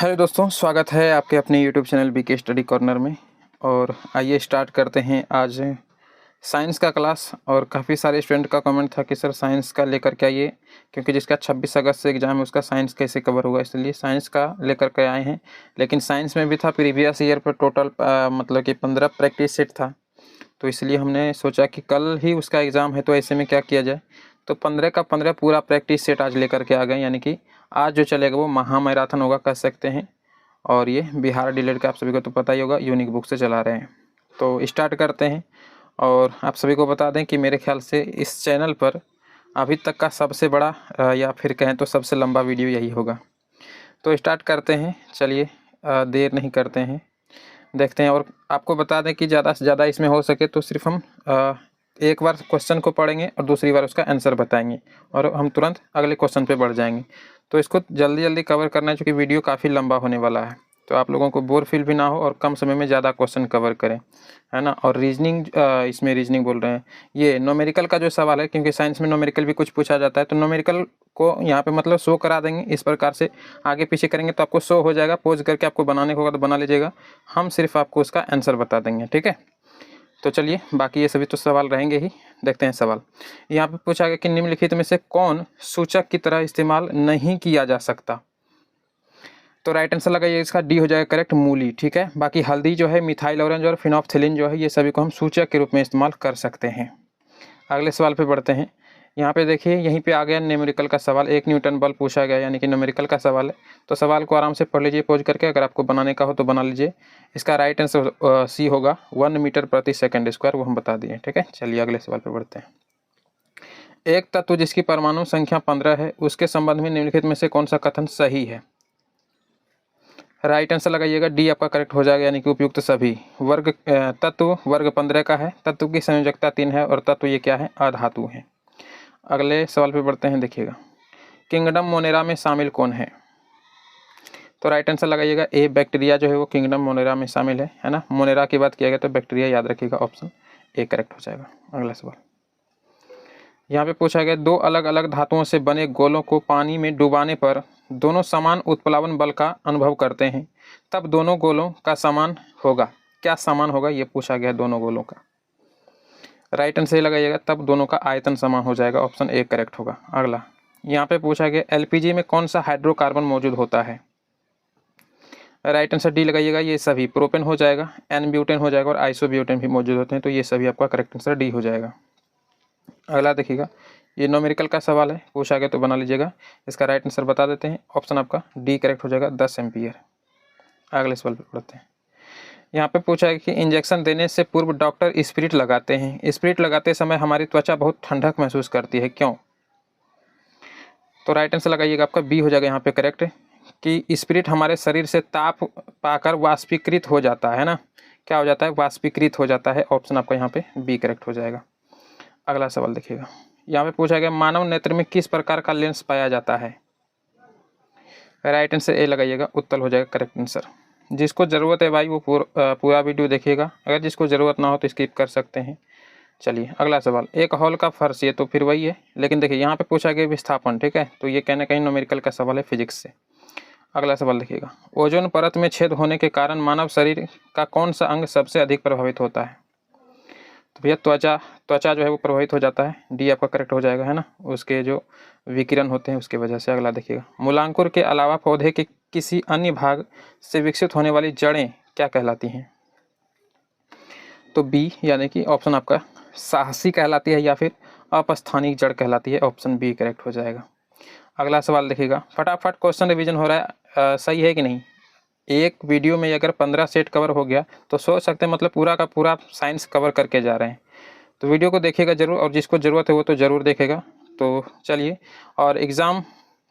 Hello दोस्तों, स्वागत है आपके अपने YouTube channel B K study corner में। और आइए स्टार्ट करते हैं आज साइंस का क्लास। और काफ़ी सारे स्टूडेंट का कमेंट था कि सर साइंस का लेकर के आइए, क्योंकि जिसका 26 अगस्त से एग्ज़ाम है उसका साइंस कैसे कवर होगा, इसलिए साइंस का लेकर के आए हैं। लेकिन साइंस में भी था प्रीवियस ईयर पर टोटल मतलब कि 15 प्रैक्टिस सेट था, तो इसलिए हमने सोचा कि कल ही उसका एग्ज़ाम है, तो ऐसे में क्या किया जाए। तो 15 का 15 पूरा प्रैक्टिस सेट आज लेकर के आ गए, यानी कि आज जो चलेगा वो महा मैराथन होगा कह सकते हैं। और ये बिहार डिलेट का आप सभी को तो पता ही होगा, यूनिक बुक से चला रहे हैं। तो स्टार्ट करते हैं। और आप सभी को बता दें कि मेरे ख्याल से इस चैनल पर अभी तक का सबसे बड़ा या फिर कहें तो सबसे लंबा वीडियो यही होगा। तो स्टार्ट करते हैं, चलिए देर नहीं करते हैं, देखते हैं। और आपको बता दें कि ज़्यादा से ज़्यादा इसमें हो सके तो सिर्फ हम एक बार क्वेश्चन को पढ़ेंगे और दूसरी बार उसका आंसर बताएंगे और हम तुरंत अगले क्वेश्चन पे बढ़ जाएंगे। तो इसको जल्दी जल्दी कवर करना है, क्योंकि वीडियो काफ़ी लंबा होने वाला है, तो आप लोगों को बोर फील भी ना हो और कम समय में ज़्यादा क्वेश्चन कवर करें, है ना। और रीजनिंग, इसमें रीजनिंग बोल रहे हैं, ये न्यूमेरिकल का जो सवाल है, क्योंकि साइंस में न्यूमेरिकल भी कुछ पूछा जाता है, तो न्यूमेरिकल को यहाँ पे मतलब शो करा देंगे। इस प्रकार से आगे पीछे करेंगे तो आपको शो हो जाएगा, पोज करके आपको बनाने को होगा तो बना लीजिएगा, हम सिर्फ आपको उसका आंसर बता देंगे, ठीक है। तो चलिए, बाकी ये सभी तो सवाल रहेंगे ही। देखते हैं सवाल। यहाँ पे पूछा गया कि निम्नलिखित में से कौन सूचक की तरह इस्तेमाल नहीं किया जा सकता। तो राइट आंसर लगाइए, इसका डी हो जाएगा करेक्ट, मूली, ठीक है। बाकी हल्दी जो है, मिथाइल ऑरेंज और फिनोप्थिलीन जो है, ये सभी को हम सूचक के रूप में इस्तेमाल कर सकते हैं। अगले सवाल पे बढ़ते हैं। यहाँ पे देखिए, यहीं पे आ गया न्यूमेरिकल का सवाल। 1 न्यूटन बल पूछा गया, यानी कि न्यूमेरिकल का सवाल है। तो सवाल को आराम से पढ़ लीजिए पोज करके, अगर आपको बनाने का हो तो बना लीजिए। इसका राइट आंसर सी होगा, 1 मीटर प्रति सेकंड स्क्वायर, वो हम बता दिए, ठीक है। चलिए अगले सवाल पे बढ़ते हैं। एक तत्व जिसकी परमाणु संख्या 15 है, उसके संबंध में निम्नलिखित में से कौन सा कथन सही है। राइट आंसर लगाइएगा, डी आपका करेक्ट हो जाएगा, यानी कि उपयुक्त सभी। वर्ग तत्व वर्ग 15 का है, तत्व की संयोजकता 3 है और तत्व ये क्या है, अधातु है। अगले सवाल पे बढ़ते हैं, देखिएगा। किंगडम मोनेरा में शामिल कौन है। तो राइट आंसर लगाइएगा ए, बैक्टीरिया जो है वो किंगडम मोनेरा में शामिल है ना। मोनेरा की बात किया गया तो बैक्टीरिया याद रखिएगा, ऑप्शन ए करेक्ट हो जाएगा। अगला सवाल यहाँ पे पूछा गया, दो अलग अलग धातुओं से बने गोलों को पानी में डुबाने पर दोनों समान उत्प्लावन बल का अनुभव करते हैं, तब दोनों गोलों का समान होगा, क्या समान होगा, ये पूछा गया दोनों गोलों का। राइट आंसर ही लगाइएगा, तब दोनों का आयतन समान हो जाएगा, ऑप्शन ए करेक्ट होगा। अगला यहाँ पे पूछा गया, एलपीजी में कौन सा हाइड्रोकार्बन मौजूद होता है। राइट आंसर डी लगाइएगा, ये सभी। प्रोपेन हो जाएगा, एन ब्यूटेन हो जाएगा और आइसोब्यूटेन भी मौजूद होते हैं, तो ये सभी आपका करेक्ट आंसर डी हो जाएगा। अगला देखिएगा, ये न्यूमेरिकल का सवाल है, पूछा गया तो बना लीजिएगा। इसका राइट आंसर बता देते हैं, ऑप्शन आपका डी करेक्ट हो जाएगा, 10 एम्पियर। अगले सवाल पे पढ़ते हैं। यहाँ पे पूछा है कि इंजेक्शन देने से पूर्व डॉक्टर स्पिरिट लगाते हैं, स्पिरिट लगाते समय हमारी त्वचा बहुत ठंडक महसूस करती है, क्यों। तो राइट आंसर लगाइएगा, आपका बी हो जाएगा यहाँ पे करेक्ट, कि स्पिरिट हमारे शरीर से ताप पाकर वाष्पीकृत हो जाता है ना, क्या हो जाता है, वाष्पीकृत हो जाता है, ऑप्शन आपका यहाँ पे बी करेक्ट हो जाएगा। अगला सवाल देखिएगा, यहाँ पे पूछा गया, मानव नेत्र में किस प्रकार का लेंस पाया जाता है। राइट आंसर ए लगाइएगा, उत्तल हो जाएगा करेक्ट आंसर। जिसको ज़रूरत है भाई वो पूरा वीडियो देखिएगा, अगर जिसको ज़रूरत ना हो तो स्किप कर सकते हैं। चलिए अगला सवाल, एक हॉल का फर्श, ये तो फिर वही है, लेकिन देखिए यहाँ पे पूछा गया विस्थापन, ठीक है, तो ये कहीं ना कहीं न्यूमेरिकल का सवाल है फिजिक्स से। अगला सवाल देखिएगा, ओजोन परत में छेद होने के कारण मानव शरीर का कौन सा अंग सबसे अधिक प्रभावित होता है। तो भैया त्वचा जो है वो प्रभावित हो जाता है, डी आपका करेक्ट हो जाएगा, है ना, उसके जो विकिरण होते हैं उसके वजह से। अगला देखिएगा, मूलांकुर के अलावा पौधे के किसी अन्य भाग से विकसित होने वाली जड़ें क्या कहलाती हैं। तो बी, यानी कि ऑप्शन आपका साहसी कहलाती है या फिर अपस्थानिक जड़ कहलाती है, ऑप्शन बी करेक्ट हो जाएगा। अगला सवाल देखिएगा, फटाफट क्वेश्चन रिवीजन हो रहा है, सही है कि नहीं। एक वीडियो में अगर 15 सेट कवर हो गया तो सोच सकते हैं मतलब पूरा का पूरा साइंस कवर करके जा रहे हैं। तो वीडियो को देखिएगा जरूर, और जिसको ज़रूरत है वो तो ज़रूर देखेगा। तो चलिए, और एग्ज़ाम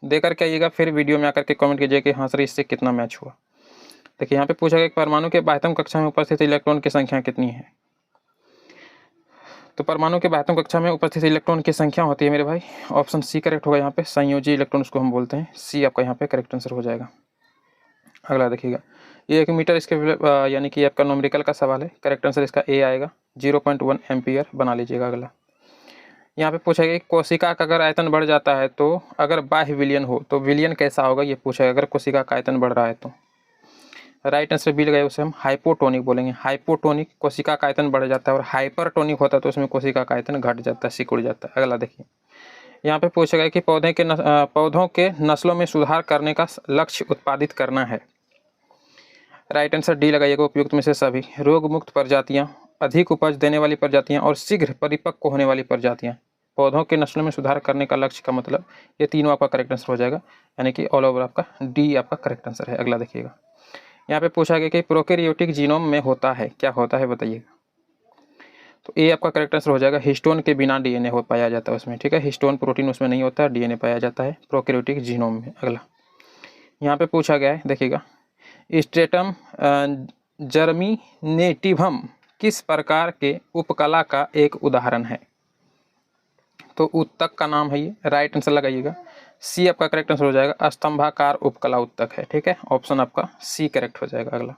दे करके आइएगा, फिर वीडियो में आकर के कमेंट कीजिए कि हाँ सर इससे कितना मैच हुआ। देखिए यहाँ पे पूछा गया, परमाणु के बाह्यतम कक्षा में उपस्थित इलेक्ट्रॉन की संख्या कितनी है। तो परमाणु के बाह्यतम कक्षा में उपस्थित इलेक्ट्रॉन की संख्या होती है मेरे भाई, ऑप्शन सी करेक्ट होगा यहाँ पे, संयोजी इलेक्ट्रॉन उसको हम बोलते हैं, सी आपका यहाँ पे करेक्ट आंसर हो जाएगा। अगला देखिएगा, ये 1 मीटर इसके यानी कि आपका न्यूमेरिकल का सवाल है, करेक्ट आंसर इसका ए आएगा, 0.1 एम्पियर बना लीजिएगा। अगला यहाँ पे पूछा गया, कोशिका का अगर आयतन बढ़ जाता है तो अगर बाह्य विलयन हो तो विलयन कैसा होगा, ये पूछा गया, अगर कोशिका का आयतन बढ़ रहा है तो। राइट आंसर बी लगाए, उसे हम हाइपोटोनिक बोलेंगे। हाइपोटोनिक कोशिका का आयतन बढ़ जाता है और हाइपरटोनिक होता है तो उसमें कोशिका का आयतन घट जाता है, सिकुड़ जाता है। अगला देखिए, यहाँ पे पूछा गया कि पौधों के नस्लों में सुधार करने का लक्ष्य उत्पादित करना है। राइट आंसर डी लगाइएगा, उपयुक्त में से सभी। रोग मुक्त प्रजातियां, अधिक उपज देने वाली प्रजातियां और शीघ्र परिपक्व होने वाली प्रजातियां। पौधों के नस्लों में सुधार करने का लक्ष्य का मतलब ये तीनों आपका करेक्ट आंसर हो जाएगा, यानी कि ऑल ओवर आपका डी आपका करेक्ट आंसर है। अगला देखिएगा, यहाँ पे पूछा गया कि प्रोकैरियोटिक जीनोम में होता है, क्या होता है बताइएगा। तो ए आपका करेक्ट आंसर हो जाएगा, हिस्टोन के बिना डीएनए हो पाया जाता है उसमें, ठीक है। हिस्टोन प्रोटीन उसमें नहीं होता, डीएनए पाया जाता है प्रोकैरियोटिक जीनोम में। अगला यहाँ पे पूछा गया है, देखिएगा, स्ट्रेटम जर्मिनेटिवम किस प्रकार के उपकला का एक उदाहरण है। तो उत्तक का नाम है ये। राइट आंसर लगाइएगा, सी आपका करेक्ट आंसर हो जाएगा, स्तंभाकार उपकला उत्तक है, ठीक है। ऑप्शन आपका सी करेक्ट हो जाएगा। अगला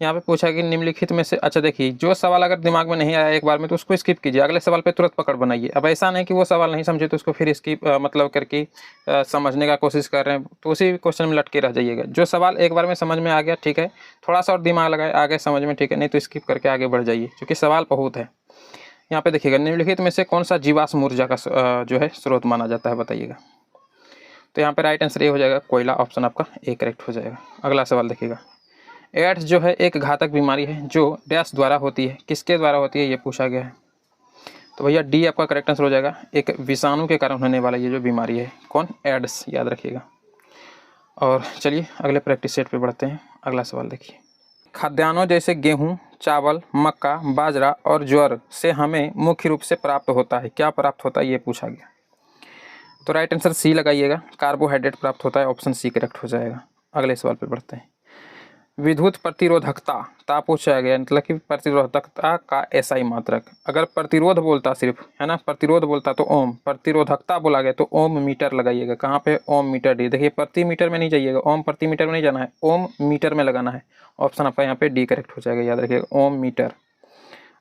यहाँ पे पूछा कि निम्नलिखित में से, अच्छा देखिए, जो सवाल अगर दिमाग में नहीं आया एक बार में तो उसको स्किप कीजिए, अगले सवाल पे तुरंत पकड़ बनाइए। अब ऐसा नहीं कि वो सवाल नहीं समझे तो उसको फिर स्किप मतलब करके समझने का कोशिश कर रहे हैं तो उसी क्वेश्चन में लटके रह जाइएगा। जो सवाल एक बार में समझ में आ गया, ठीक है, थोड़ा सा और दिमाग लगाए आगे समझ में, ठीक है, नहीं तो स्किप करके आगे बढ़ जाइए क्योंकि सवाल बहुत है। यहाँ पे देखिएगा, निम्नलिखित में से कौन सा जीवाश्म ऊर्जा का जो है स्रोत माना जाता है बताइएगा। तो यहाँ पे राइट आंसर ये हो जाएगा, कोयला। ऑप्शन आपका ए करेक्ट हो जाएगा। अगला सवाल देखिएगा, एड्स जो है एक घातक बीमारी है जो डैश द्वारा होती है, किसके द्वारा होती है ये पूछा गया है। तो भैया डी आपका करेक्ट आंसर हो जाएगा, एक विषाणु के कारण होने वाला ये जो बीमारी है, कौन, एड्स, याद रखिएगा। और चलिए अगले प्रैक्टिस सेट पे बढ़ते हैं। अगला सवाल देखिए, खाद्यान्नों जैसे गेहूं, चावल, मक्का, बाजरा और ज्वार से हमें मुख्य रूप से प्राप्त होता है, क्या प्राप्त होता है ये पूछा गया। तो राइट आंसर सी लगाइएगा, कार्बोहाइड्रेट प्राप्त होता है। ऑप्शन सी करेक्ट हो जाएगा। अगले सवाल पे बढ़ते हैं, विद्युत प्रतिरोधकता पूछा गया, मतलब कि प्रतिरोधकता का एसआई मात्रक। अगर प्रतिरोध बोलता सिर्फ है ना, प्रतिरोध बोलता तो ओम, प्रतिरोधकता बोला गया तो ओम मीटर लगाइएगा। कहाँ पे, ओम मीटर डी। देखिए प्रति मीटर में नहीं जाइएगा, ओम प्रति मीटर में नहीं जाना है, ओम मीटर में लगाना है। ऑप्शन आपका यहाँ पे डी करेक्ट हो जाएगा, याद रखिएगा, ओम मीटर।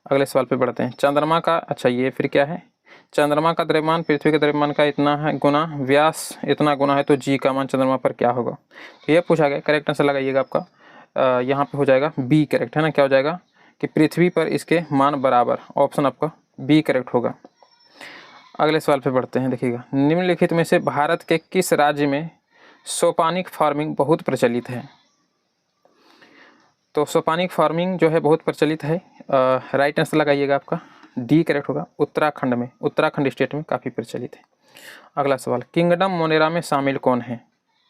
अगले सवाल पे बढ़ते हैं, चंद्रमा का, अच्छा ये फिर क्या है, चंद्रमा का द्रव्यमान पृथ्वी के द्रव्यमान का इतना है गुना, व्यास इतना गुना है तो जी का मान चंद्रमा पर क्या होगा, ये पूछा गया। करेक्ट आंसर लगाइएगा आपका यहाँ पे हो जाएगा बी करेक्ट, है ना। क्या हो जाएगा कि पृथ्वी पर इसके मान बराबर। ऑप्शन आपका बी करेक्ट होगा। अगले सवाल पे बढ़ते हैं, देखिएगा, निम्नलिखित में से भारत के किस राज्य में सोपानिक फार्मिंग बहुत प्रचलित है। तो सोपानिक फार्मिंग जो है बहुत प्रचलित है। राइट आंसर लगाइएगा, आपका डी करेक्ट होगा, उत्तराखंड में, उत्तराखंड स्टेट में काफ़ी प्रचलित है। अगला सवाल, किंगडम मोनेरा में शामिल कौन है।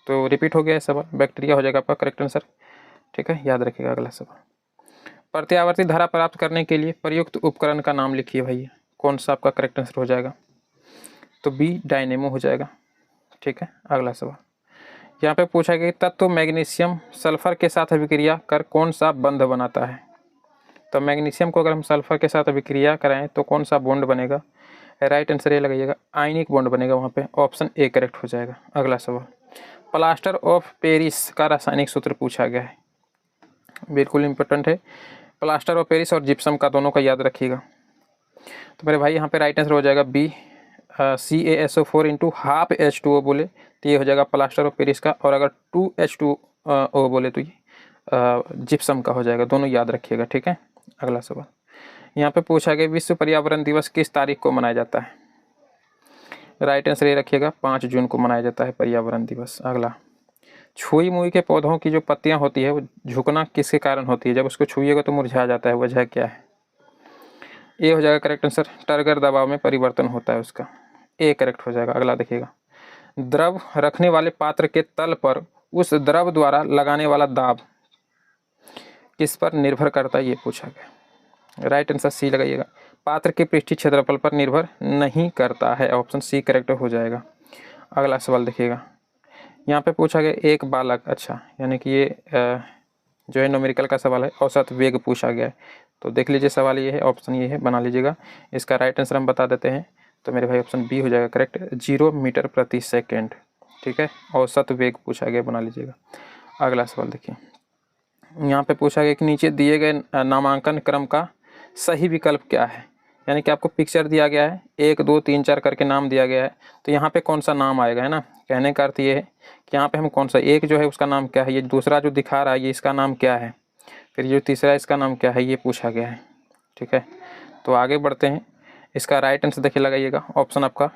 तो रिपीट हो गया है सवाल, बैक्टीरिया हो जाएगा आपका करेक्ट आंसर, ठीक है, याद रखिएगा। अगला सवाल, प्रत्यावर्ती धारा प्राप्त करने के लिए प्रयुक्त उपकरण का नाम लिखिए भैया, कौन सा आपका करेक्ट आंसर हो जाएगा। तो बी डायनेमो हो जाएगा, ठीक है। अगला सवाल, यहाँ पे पूछा गया तत्व मैग्नीशियम सल्फर के साथ अभिक्रिया कर कौन सा बंध बनाता है। तो मैग्नीशियम को अगर हम सल्फर के साथ अभिक्रिया कराएं तो कौन सा बॉन्ड बनेगा। राइट आंसर ये लगाइएगा, आयनिक बॉन्ड बनेगा वहाँ पे। ऑप्शन ए करेक्ट हो जाएगा। अगला सवाल, प्लास्टर ऑफ पेरिस का रासायनिक सूत्र पूछा गया है, बिल्कुल इंपॉर्टेंट है। प्लास्टर ऑफ पेरिस और जिप्सम का दोनों का याद रखिएगा। तो मेरे भाई यहाँ पे राइट आंसर हो जाएगा B, CaSO4 into half H2O बोले तो ये हो जाएगा प्लास्टर ऑफ पेरिस का, और अगर 2H2O बोले तो ये जिप्सम का हो जाएगा। दोनों याद रखिएगा, ठीक है। अगला सवाल, यहाँ पे पूछा गया विश्व पर्यावरण दिवस किस तारीख को मनाया जाता है। राइट आंसर ये रखिएगा, 5 जून को मनाया जाता है पर्यावरण दिवस। अगला, छुई मुई के पौधों की जो पत्तियां होती है वो झुकना किसके कारण होती है, जब उसको छुइएगा तो मुरझा जाता है, वजह क्या है। ए हो जाएगा करेक्ट आंसर, टर्गर दबाव में परिवर्तन होता है उसका, ए करेक्ट हो जाएगा। अगला देखिएगा, द्रव रखने वाले पात्र के तल पर उस द्रव द्वारा लगाने वाला दाब किस पर निर्भर करता है, ये पूछा गया। राइट आंसर सी लगाइएगा, पात्र के पृष्ठीय क्षेत्रफल पर निर्भर नहीं करता है। ऑप्शन सी करेक्ट हो जाएगा। अगला सवाल देखिएगा, यहाँ पे पूछा गया एक बालक, अच्छा यानी कि ये जो है न्यूमेरिकल का सवाल है, औसत वेग पूछा गया है। तो देख लीजिए सवाल ये है, ऑप्शन ये है, बना लीजिएगा। इसका राइट आंसर हम बता देते हैं, तो मेरे भाई ऑप्शन बी हो जाएगा करेक्ट, 0 मीटर प्रति सेकेंड, ठीक है। औसत वेग पूछा गया, बना लीजिएगा। अगला सवाल देखिए, यहाँ पे पूछा गया कि नीचे दिए गए नामांकन क्रम का सही विकल्प क्या है। यानी कि आपको पिक्चर दिया गया है, 1 2 3 4 करके नाम दिया गया है, तो यहाँ पे कौन सा नाम आएगा, है ना। कहने का अर्थ ये है कि यहाँ पे हम कौन सा, एक जो है उसका नाम क्या है, ये दूसरा जो दिखा रहा है ये इसका नाम क्या है, फिर जो तीसरा इसका नाम क्या है, ये पूछा गया है। ठीक है, तो आगे बढ़ते हैं। इसका राइट आंसर देखिए लगाइएगा, ऑप्शन आपका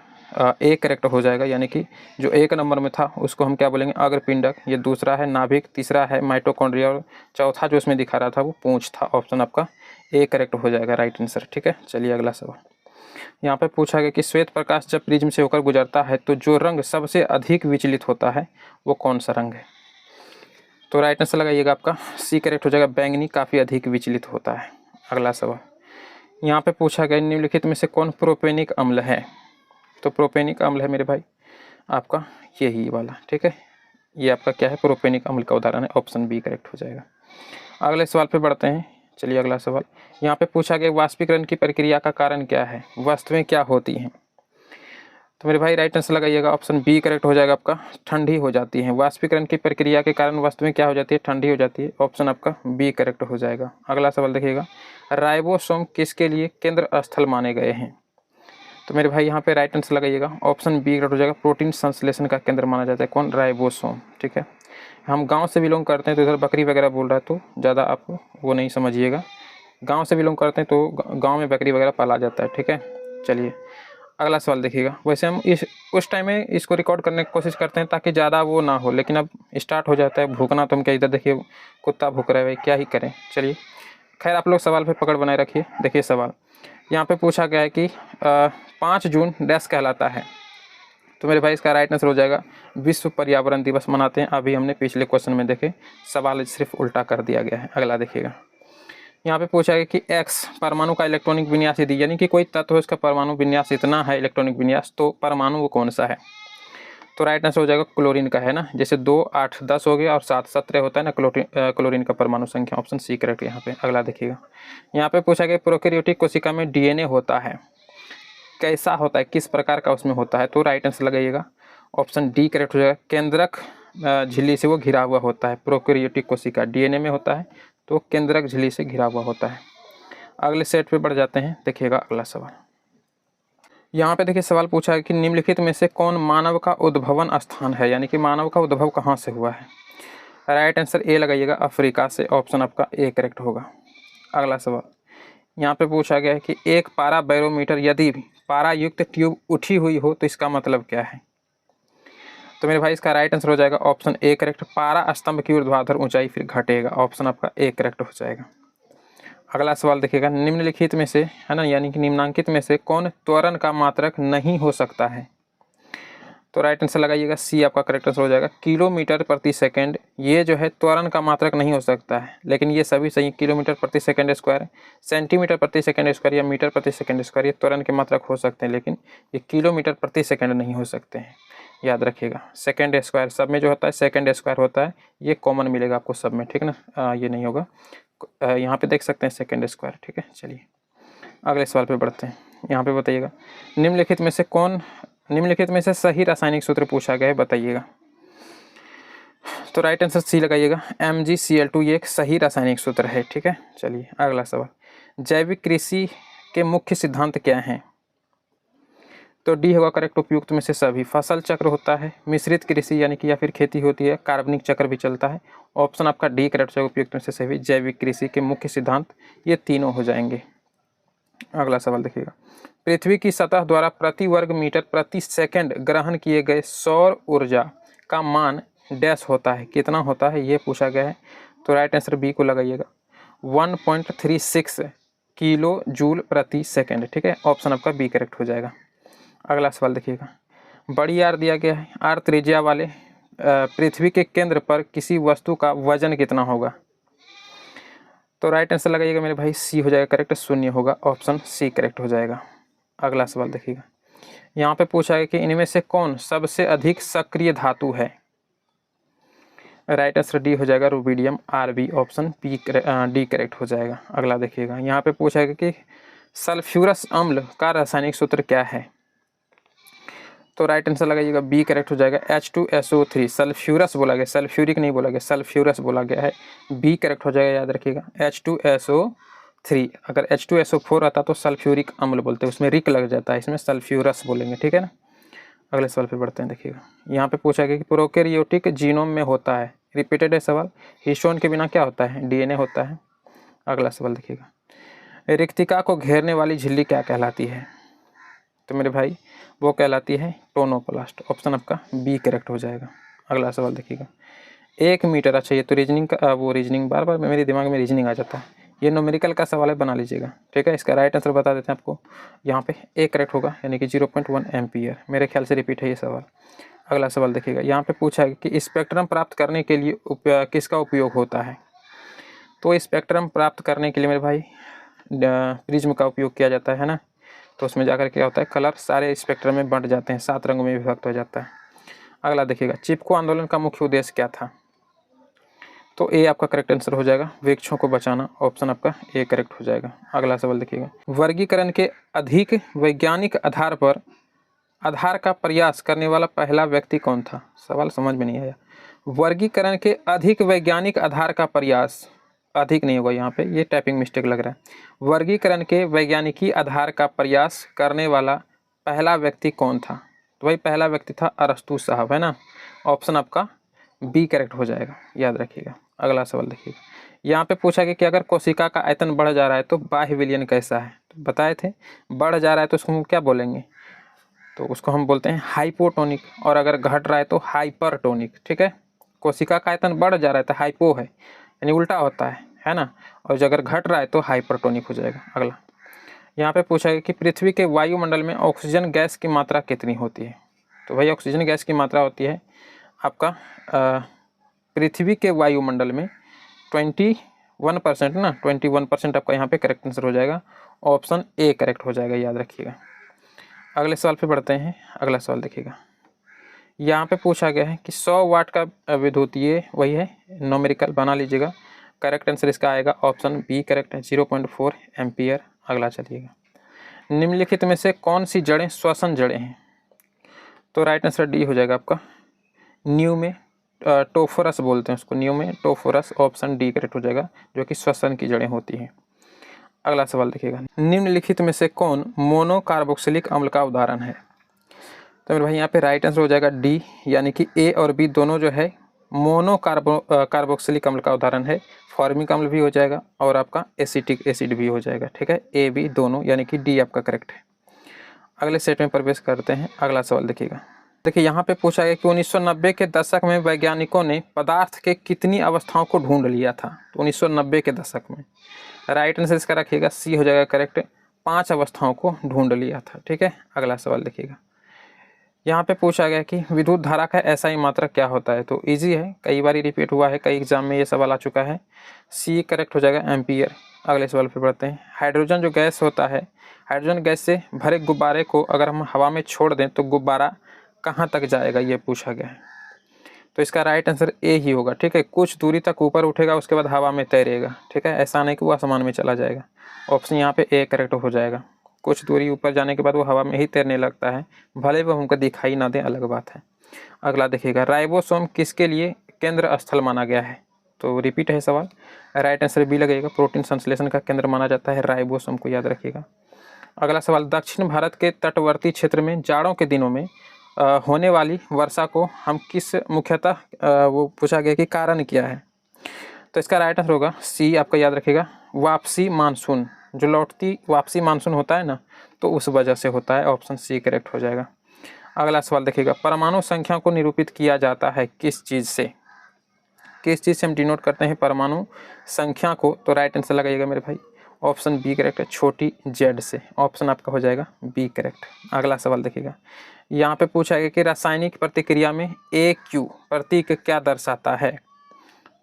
ए करेक्ट हो जाएगा। यानी कि जो 1 नंबर में था उसको हम क्या बोलेंगे, अग्रपिंडक, ये दूसरा है नाभिक, तीसरा है माइटोकॉन्ड्रिया और चौथा जो इसमें दिखा रहा था वो पूंछ था। ऑप्शन आपका ए करेक्ट हो जाएगा, राइट आंसर। ठीक है, चलिए अगला सवाल। यहाँ पे पूछा गया कि श्वेत प्रकाश जब प्रिज्म से होकर गुजरता है तो जो रंग सबसे अधिक विचलित होता है वो कौन सा रंग है। तो राइट आंसर लगाइएगा, आपका सी करेक्ट हो जाएगा, बैंगनी काफ़ी अधिक विचलित होता है। अगला सवाल यहाँ पे पूछा गया निम्नलिखित में से कौन प्रोपेनिक अम्ल है। तो प्रोपेनिक अम्ल है मेरे भाई आपका यही वाला। ठीक है, ये आपका क्या है, प्रोपेनिक अम्ल का उदाहरण है। ऑप्शन बी करेक्ट हो जाएगा। अगले सवाल पे बढ़ते हैं। चलिए अगला सवाल यहाँ पे पूछा गया वाष्पीकरण की प्रक्रिया का कारण क्या है, वस्तुएं क्या होती हैं। तो मेरे भाई राइट आंसर लगाइएगा, ऑप्शन बी करेक्ट हो जाएगा, आपका ठंडी हो जाती है। वाष्पीकरण की प्रक्रिया के कारण वस्तुएं क्या हो जाती है, ठंडी हो जाती है। ऑप्शन आपका बी करेक्ट हो जाएगा। अगला सवाल देखिएगा, राइबोसोम किसके लिए केंद्र स्थल माने गए हैं। तो मेरे भाई यहाँ पे राइट आंसर लगाइएगा, ऑप्शन बी करेक्ट हो जाएगा, प्रोटीन संश्लेषण का केंद्र माना जाता है। कौन, राइबोसोम। ठीक है, हम गांव से बिलोंग करते हैं तो इधर बकरी वगैरह बोल रहा है तो ज़्यादा आप वो नहीं समझिएगा। गांव से बिलोंग करते हैं तो गांव में बकरी वगैरह पाला जाता है। ठीक है, चलिए अगला सवाल देखिएगा। वैसे हम उस टाइम में इसको रिकॉर्ड करने की कोशिश करते हैं ताकि ज़्यादा वो ना हो, लेकिन अब स्टार्ट हो जाता है भूखना, तो हम क्या, इधर देखिए कुत्ता भूख रहा है, क्या ही करें। चलिए खैर आप लोग सवाल पे पकड़ बनाए रखिए। देखिए सवाल यहाँ पे पूछा गया है कि 5 जून डैश कहलाता है। तो मेरे भाई इसका राइट आंसर हो जाएगा विश्व पर्यावरण दिवस मनाते हैं। अभी हमने पिछले क्वेश्चन में देखे सवाल सिर्फ उल्टा कर दिया गया है। अगला देखिएगा, यहाँ पे पूछा गया कि एक्स परमाणु का इलेक्ट्रॉनिक विन्यास यदि, यानी कि कोई तत्व है उसका परमाणु विन्यास इतना है इलेक्ट्रॉनिक विन्यास, तो परमाणु वो कौन सा है। तो राइट आंसर हो जाएगा क्लोरीन का, है ना। जैसे 2 8 10 हो गया और 7 17 होता है ना क्लोरीन का परमाणु संख्या। ऑप्शन सी करेक्ट यहाँ पे। अगला देखिएगा, यहाँ पे पूछा गया प्रोकैरियोटिक कोशिका में डीएनए होता है, कैसा होता है, किस प्रकार का उसमें होता है। तो राइट आंसर लगाइएगा, ऑप्शन डी करेक्ट हो जाएगा, केंद्रक झिल्ली से वो घिरा हुआ होता है। प्रोकैरियोटिक कोशिका डीएनए में होता है तो केंद्रक झिल्ली से घिरा हुआ होता है। अगले सेट पे बढ़ जाते हैं। देखिएगा अगला सवाल, यहाँ पे देखिए सवाल पूछा है कि निम्नलिखित में से कौन मानव का उद्भवन स्थान है, यानी कि मानव का उद्भव कहाँ से हुआ है। राइट आंसर ए लगाइएगा, अफ्रीका से। ऑप्शन आपका ए करेक्ट होगा। अगला सवाल यहाँ पे पूछा गया है कि एक पारा बैरोमीटर यदि पारा युक्त ट्यूब उठी हुई हो तो इसका मतलब क्या है। तो मेरे भाई इसका राइट आंसर हो जाएगा, ऑप्शन ए करेक्ट, पारा स्तंभ की ऊर्ध्वाधर ऊंचाई फिर घटेगा। ऑप्शन आपका ए करेक्ट हो जाएगा। अगला सवाल देखिएगा, निम्नलिखित में से, है ना, यानी कि निम्नांकित में से कौन त्वरण का मात्रक नहीं हो सकता है। तो राइट आंसर लगाइएगा, सी आपका करेक्ट आंसर हो जाएगा, किलोमीटर प्रति सेकंड। ये जो है त्वरण का मात्रक नहीं हो सकता है, लेकिन ये सभी सही, किलोमीटर प्रति सेकंड स्क्वायर, सेंटीमीटर प्रति सेकंड स्क्वायर या मीटर प्रति सेकंड स्क्वायर, ये त्वरण के मात्रक हो सकते हैं, लेकिन ये किलोमीटर प्रति सेकंड नहीं हो सकते हैं। याद रखिएगा, सेकंड स्क्वायर सब में जो होता है सेकंड स्क्वायर होता है, ये कॉमन मिलेगा आपको सब में। ठीक ना, ये नहीं होगा, यहाँ पे देख सकते हैं सेकंड स्क्वायर। ठीक है, चलिए अगले सवाल पे बढ़ते हैं। यहाँ पे बताइएगा, निम्नलिखित में से सही रासायनिक सूत्र पूछा गया है, बताइएगा। तो राइट आंसर सी लगाइएगा, MgCl2 ये एक सही रासायनिक सूत्र है। ठीक है, चलिए अगला सवाल, जैविक कृषि के मुख्य सिद्धांत क्या हैं। तो डी होगा करेक्ट, उपयुक्त में से सभी। फसल चक्र होता है, मिश्रित कृषि यानी कि या फिर खेती होती है, कार्बनिक चक्र भी चलता है। ऑप्शन आपका डी करेक्ट है, उपयुक्त में से सभी। जैविक कृषि के मुख्य सिद्धांत ये तीनों हो जाएंगे। अगला सवाल देखिएगा, पृथ्वी की सतह द्वारा प्रति वर्ग मीटर प्रति सेकंड ग्रहण किए गए सौर ऊर्जा का मान डैश होता है, कितना होता है, ये पूछा गया है। तो राइट आंसर बी को लगाइएगा, 1.36 किलो जूल प्रति सेकंड। ठीक है, ऑप्शन आपका बी करेक्ट हो जाएगा। अगला सवाल देखिएगा, बड़ी आर दिया गया है, आर त्रिज्या वाले पृथ्वी के केंद्र पर किसी वस्तु का वजन कितना होगा। तो राइट आंसर लगाइएगा मेरे भाई, सी हो जाएगा करेक्ट, 0 होगा। ऑप्शन सी करेक्ट हो जाएगा। अगला सवाल देखिएगा, यहाँ पे पूछा है कि इनमें से कौन सबसे अधिक सक्रिय धातु है। राइट आंसर डी हो जाएगा, rubidium Rb। Option D correct हो जाएगा। अगला देखिएगा, यहाँ पे पूछा है कि सल्फ्यूरस अम्ल का रासायनिक सूत्र क्या है। तो राइट आंसर लगाइएगा, बी करेक्ट हो जाएगा, H2SO3। सल्फ्यूरस बोला गया, सल्फ्यूरिक नहीं बोला गया, सल्फ्यूरस बोला गया है। बी करेक्ट हो जाएगा, याद रखिएगा, H2SO3। 3। अगर H2SO4 आता तो सल्फ्यूरिक अम्ल बोलते हैं, उसमें रिक लग जाता है, इसमें सल्फ्यूरस बोलेंगे, ठीक है ना। अगले सवाल पे बढ़ते हैं। देखिएगा यहाँ पे पूछा गया कि प्रोकैरियोटिक जीनोम में होता है, रिपीटेड है सवाल, हिस्टोन के बिना क्या होता है, डीएनए होता है। अगला सवाल देखिएगा, रिक्तिका को घेरने वाली झिल्ली क्या कहलाती है, तो मेरे भाई वो कहलाती है टोनोप्लास्ट। ऑप्शन आपका बी करेक्ट हो जाएगा। अगला सवाल देखिएगा, 1 मीटर, अच्छा ये तो रीजनिंग का, वो रीजनिंग बार बार मेरे दिमाग में रीजनिंग आ जाता है, ये न्यूमेरिकल का सवाल है, बना लीजिएगा, ठीक है। इसका राइट आंसर बता देते हैं आपको, यहाँ पे ए करेक्ट होगा, यानी कि 0.1 एम्पियर, मेरे ख्याल से रिपीट है ये सवाल। अगला सवाल देखिएगा, यहाँ पे पूछा है कि स्पेक्ट्रम प्राप्त करने के लिए किसका उपयोग होता है, तो स्पेक्ट्रम प्राप्त करने के लिए मेरे भाई प्रिज्म का उपयोग किया जाता है ना। तो उसमें जाकर क्या होता है, कलर सारे स्पेक्ट्रम में बंट जाते हैं, 7 रंगों में विभक्त हो जाता है। अगला देखिएगा, चिपको आंदोलन का मुख्य उद्देश्य क्या था, तो ए आपका करेक्ट आंसर हो जाएगा, वृक्षों को बचाना। ऑप्शन आपका ए करेक्ट हो जाएगा। अगला सवाल देखिएगा, वर्गीकरण के अधिक वैज्ञानिक आधार का प्रयास करने वाला पहला व्यक्ति कौन था, सवाल समझ में नहीं आया। वर्गीकरण के अधिक वैज्ञानिक आधार का प्रयास, अधिक नहीं होगा यहाँ पे, ये टाइपिंग मिस्टेक लग रहा है। वर्गीकरण के वैज्ञानिकी आधार का प्रयास करने वाला पहला व्यक्ति कौन था, तो भाई पहला व्यक्ति था अरस्तु साहब, है ना। ऑप्शन आपका बी करेक्ट हो जाएगा, याद रखिएगा। अगला सवाल देखिएगा, यहाँ पे पूछा गया कि अगर कोशिका का आयतन बढ़ जा रहा है तो बाह्य विलयन कैसा है, तो बताए थे बढ़ जा रहा है तो उसको हम क्या बोलेंगे, तो उसको हम बोलते हैं हाइपोटोनिक, और अगर घट रहा है तो हाइपरटोनिक, ठीक है। कोशिका का आयतन बढ़ जा रहा है तो हाइपो है, यानी उल्टा होता है ना, और अगर घट रहा है तो हाइपरटोनिक हो जाएगा। अगला यहाँ पे पूछा गया कि पृथ्वी के वायुमंडल में ऑक्सीजन गैस की मात्रा कितनी होती है, तो भाई ऑक्सीजन गैस की मात्रा होती है आपका पृथ्वी के वायुमंडल में 21% ना, 21% आपका यहाँ पे करेक्ट आंसर हो जाएगा। ऑप्शन ए करेक्ट हो जाएगा, याद रखिएगा। अगले सवाल पे बढ़ते हैं। अगला सवाल देखिएगा, यहाँ पे पूछा गया है कि 100 वाट का विद्युत, ये वही है, न्यूमेरिकल बना लीजिएगा। करेक्ट आंसर इसका आएगा ऑप्शन बी करेक्ट है, 0.4 एम्पियर। अगला चलिएगा, निम्नलिखित में से कौन सी जड़ें श्वसन जड़ें हैं, तो राइट आंसर डी हो जाएगा आपका, न्यू में टोफोरस बोलते हैं उसको, न्यू में टोफोरस। ऑप्शन डी करेक्ट हो जाएगा, जो कि श्वसन की जड़ें होती हैं। अगला सवाल देखिएगा, निम्नलिखित में से कौन मोनोकार्बोक्सिलिक अम्ल का उदाहरण है, तो मेरे भाई यहाँ पे राइट आंसर हो जाएगा डी, यानी कि ए और बी दोनों जो है कार्बोक्सिलिक अम्ल का उदाहरण है। फॉर्मिक अम्ल भी हो जाएगा और आपका एसिटिक एसिड भी हो जाएगा, ठीक है। ए बी दोनों, यानी कि डी आपका करेक्ट है। अगले सेट में प्रवेश करते हैं। अगला सवाल देखिएगा, देखिए यहाँ पे पूछा गया कि 1990 के दशक में वैज्ञानिकों ने पदार्थ के कितनी अवस्थाओं को ढूंढ लिया था, तो 1990 के दशक में राइट आंसर इसका रखिएगा, सी हो जाएगा करेक्ट, 5 अवस्थाओं को ढूंढ लिया था, ठीक है। अगला सवाल देखिएगा, यहाँ पे पूछा गया कि विद्युत धारा का एसआई मात्रक क्या होता है, तो इजी है, कई बार रिपीट हुआ है, कई एग्जाम में ये सवाल आ चुका है, सी करेक्ट हो जाएगा, एम्पियर। अगले सवाल पे बढ़ते हैं। हाइड्रोजन जो गैस होता है, हाइड्रोजन गैस से भरे गुब्बारे को अगर हम हवा में छोड़ दें तो गुब्बारा कहाँ तक जाएगा, ये पूछा गया है। तो इसका राइट आंसर ए ही होगा, ठीक है। कुछ दूरी तक ऊपर उठेगा, उसके बाद हवा में तैरेगा, ठीक है, ऐसा नहीं कि वो आसमान में चला जाएगा। ऑप्शन यहाँ पे ए करेक्ट हो जाएगा। कुछ दूरी ऊपर जाने के बाद वो हवा में ही तैरने लगता है, भले वो हमको दिखाई ना दे, अलग बात है। अगला देखिएगा, राइबोसोम किसके लिए केंद्र स्थल माना गया है, तो रिपीट है सवाल, राइट आंसर बी लगेगा, प्रोटीन संश्लेषण का केंद्र माना जाता है राइबोसोम को, याद रखिएगा। अगला सवाल, दक्षिण भारत के तटवर्ती क्षेत्र में जाड़ों के दिनों में होने वाली वर्षा को हम किस मुख्यतः वो पूछा गया कि कारण क्या है, तो इसका राइट आंसर होगा सी आपका, याद रखिएगा, वापसी मानसून, जो लौटती वापसी मानसून होता है ना, तो उस वजह से होता है। ऑप्शन सी करेक्ट हो जाएगा। अगला सवाल देखिएगा, परमाणु संख्या को निरूपित किया जाता है किस चीज़ से, किस चीज़ से हम डिनोट करते हैं परमाणु संख्या को, तो राइट आंसर लगाइएगा मेरे भाई, ऑप्शन बी करेक्ट है, छोटी जेड से। ऑप्शन आपका हो जाएगा बी करेक्ट। अगला सवाल देखिएगा, यहाँ पे पूछा गया कि रासायनिक प्रतिक्रिया में AQ प्रतीक क्या दर्शाता है,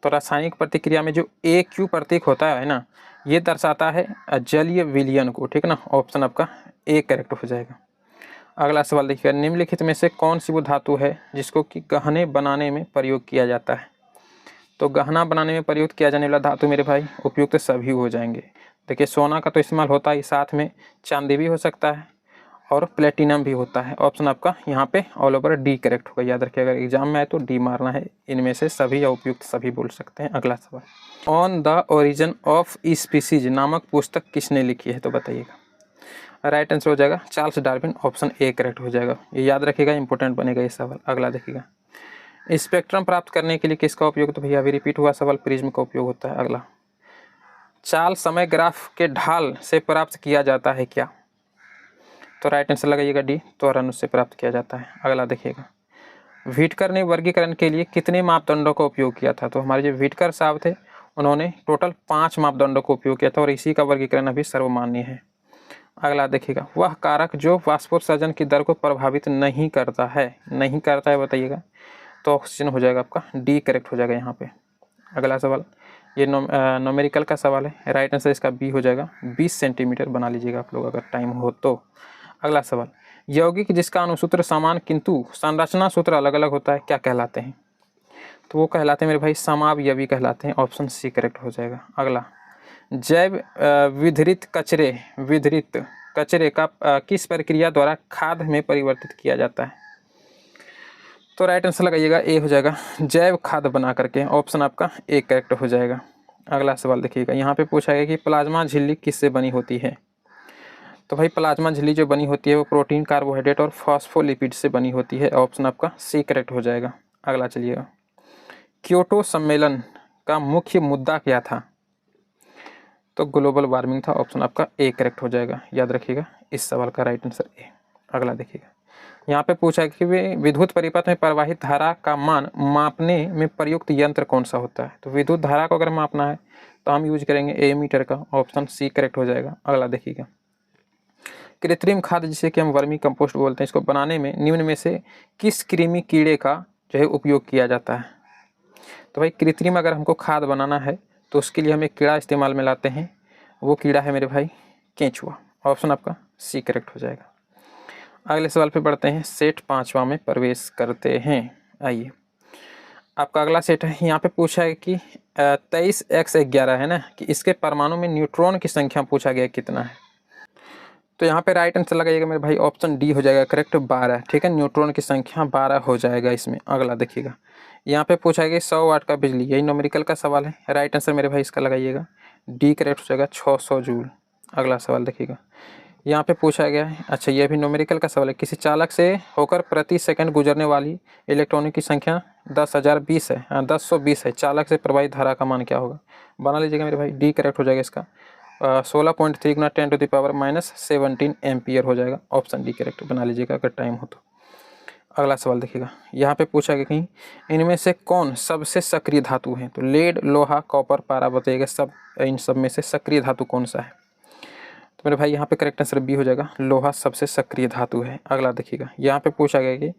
तो रासायनिक प्रतिक्रिया में जो AQ प्रतीक होता है ना, ये दर्शाता है जलीय विलयन को, ठीक ना। ऑप्शन आपका ए करेक्ट हो जाएगा। अगला सवाल देखिएगा, निम्नलिखित में से कौन सी वो धातु है जिसको कि गहने बनाने में प्रयोग किया जाता है, तो गहना बनाने में प्रयोग किया जाने वाला धातु मेरे भाई उपयुक्त सभी हो जाएंगे। देखिए सोना का तो इस्तेमाल होता है, साथ में चांदी भी हो सकता है, और प्लेटिनम भी होता है। ऑप्शन आपका यहाँ पे ऑल ओवर डी करेक्ट होगा। याद रखिए, अगर एग्जाम में आए तो डी मारना है, इनमें से सभी या उपयुक्त सभी बोल सकते हैं। अगला सवाल, on the origin of species नामक पुस्तक किसने लिखी है, तो बताइएगा। राइट आंसर हो जाएगा Charles Darwin. Option A correct हो जाएगा। ये याद रखिएगा, इंपॉर्टेंट बनेगा ये सवाल। अगला देखिएगा, स्पेक्ट्रम प्राप्त करने के लिए किसका उपयोग, तो भैया अभी रिपीट हुआ सवाल, प्रिज्म का उपयोग होता है। अगला, चाल समय ग्राफ के ढाल से प्राप्त किया जाता है क्या, तो राइट आंसर लगाइएगा डी, त्वरण से प्राप्त किया जाता है। अगला देखिएगा, व्हिटकर ने वर्गीकरण के लिए कितने मापदंडों का उपयोग किया था, तो हमारे जो व्हिटकर साहब थे उन्होंने टोटल 5 मापदंडों का उपयोग किया था और इसी का वर्गीकरण अभी सर्वमान्य है। अगला देखिएगा, वह कारक जो वाष्पोत्सर्जन की दर को प्रभावित नहीं करता है बताइएगा, तो ऑक्सीजन हो जाएगा आपका, डी करेक्ट हो जाएगा यहाँ पे। अगला सवाल, ये न्यूमेरिकल का सवाल है, राइट आंसर इसका बी हो जाएगा। 20 सेंटीमीटर बना लीजिएगा आप लोग अगर टाइम हो तो। अगला सवाल, यौगिक जिसका अणुसूत्र समान किंतु संरचना सूत्र अलग अलग होता है क्या कहलाते हैं, तो वो कहलाते हैं मेरे भाई समावयवी कहलाते हैं। ऑप्शन सी करेक्ट हो जाएगा। अगला, जैव विधृत कचरे का किस प्रक्रिया द्वारा खाद में परिवर्तित किया जाता है, तो राइट आंसर लगाइएगा ए हो जाएगा, जैव खाद बना करके। ऑप्शन आपका ए करेक्ट हो जाएगा। अगला सवाल देखिएगा, यहाँ पे पूछा गया कि प्लाज्मा झिल्ली किससे बनी होती है, तो भाई प्लाज्मा झिल्ली जो बनी होती है वो प्रोटीन, कार्बोहाइड्रेट और फॉस्फोलिपिड से बनी होती है। ऑप्शन आपका सी करेक्ट हो जाएगा। अगला चलिएगा, क्योटो सम्मेलन का मुख्य मुद्दा क्या था, तो ग्लोबल वार्मिंग था। ऑप्शन आपका ए करेक्ट हो जाएगा। याद रखिएगा इस सवाल का राइट आंसर ए। अगला देखिएगा, यहाँ पे पूछा है कि विद्युत परिपथ में प्रवाहित धारा का मान मापने में प्रयुक्त यंत्र कौन सा होता है, तो विद्युत धारा को अगर मापना है तो हम यूज करेंगे एमीटर का। ऑप्शन सी करेक्ट हो जाएगा। अगला देखिएगा, कृत्रिम खाद जिसे कि हम वर्मी कंपोस्ट बोलते हैं, इसको बनाने में निम्न में से किस कृमि कीड़े का जो है उपयोग किया जाता है, तो भाई कृत्रिम अगर हमको खाद बनाना है तो उसके लिए हम एक कीड़ा इस्तेमाल में लाते हैं, वो कीड़ा है मेरे भाई केंचुआ। ऑप्शन आपका सी करेक्ट हो जाएगा। अगले सवाल पे बढ़ते हैं, सेट 5वां में प्रवेश करते हैं। आइए, आपका अगला सेट है, यहाँ पे पूछा है कि 23x11 है ना, कि इसके परमाणु में न्यूट्रॉन की संख्या पूछा गया कितना है, तो यहाँ पे राइट आंसर लगाइएगा मेरे भाई, ऑप्शन डी हो जाएगा करेक्ट, 12। ठीक है, न्यूट्रॉन की संख्या 12 हो जाएगा इसमें। अगला देखिएगा, यहाँ पे पूछा गया 100 वाट का बिजली, यही न्यूमेरिकल का सवाल है, राइट आंसर मेरे भाई इसका लगाइएगा डी करेक्ट हो जाएगा, 600 जूल। अगला सवाल देखिएगा, यहाँ पे पूछा गया है, अच्छा ये भी न्यूमेरिकल का सवाल है, किसी चालक से होकर प्रति सेकंड गुजरने वाली इलेक्ट्रॉनों की संख्या 10,020 है, 1020 है, चालक से प्रवाहित धारा का मान क्या होगा, बना लीजिएगा मेरे भाई, डी करेक्ट हो जाएगा इसका, 16.3 गुना 10⁻⁻17 एम्पियर हो जाएगा। ऑप्शन डी करेक्ट बना लीजिएगा अगर टाइम हो तो। अगला सवाल देखिएगा, यहाँ पे पूछा गया कि इनमें से कौन सबसे सक्रिय धातु है, तो लेड, लोहा, कॉपर, पारा बताइएगा, सब इन सब में से सक्रिय धातु कौन सा है, तो मेरे भाई यहाँ पे करेक्ट आंसर बी हो जाएगा, लोहा सबसे सक्रिय धातु है। अगला देखिएगा, यहाँ पे पूछा गया कि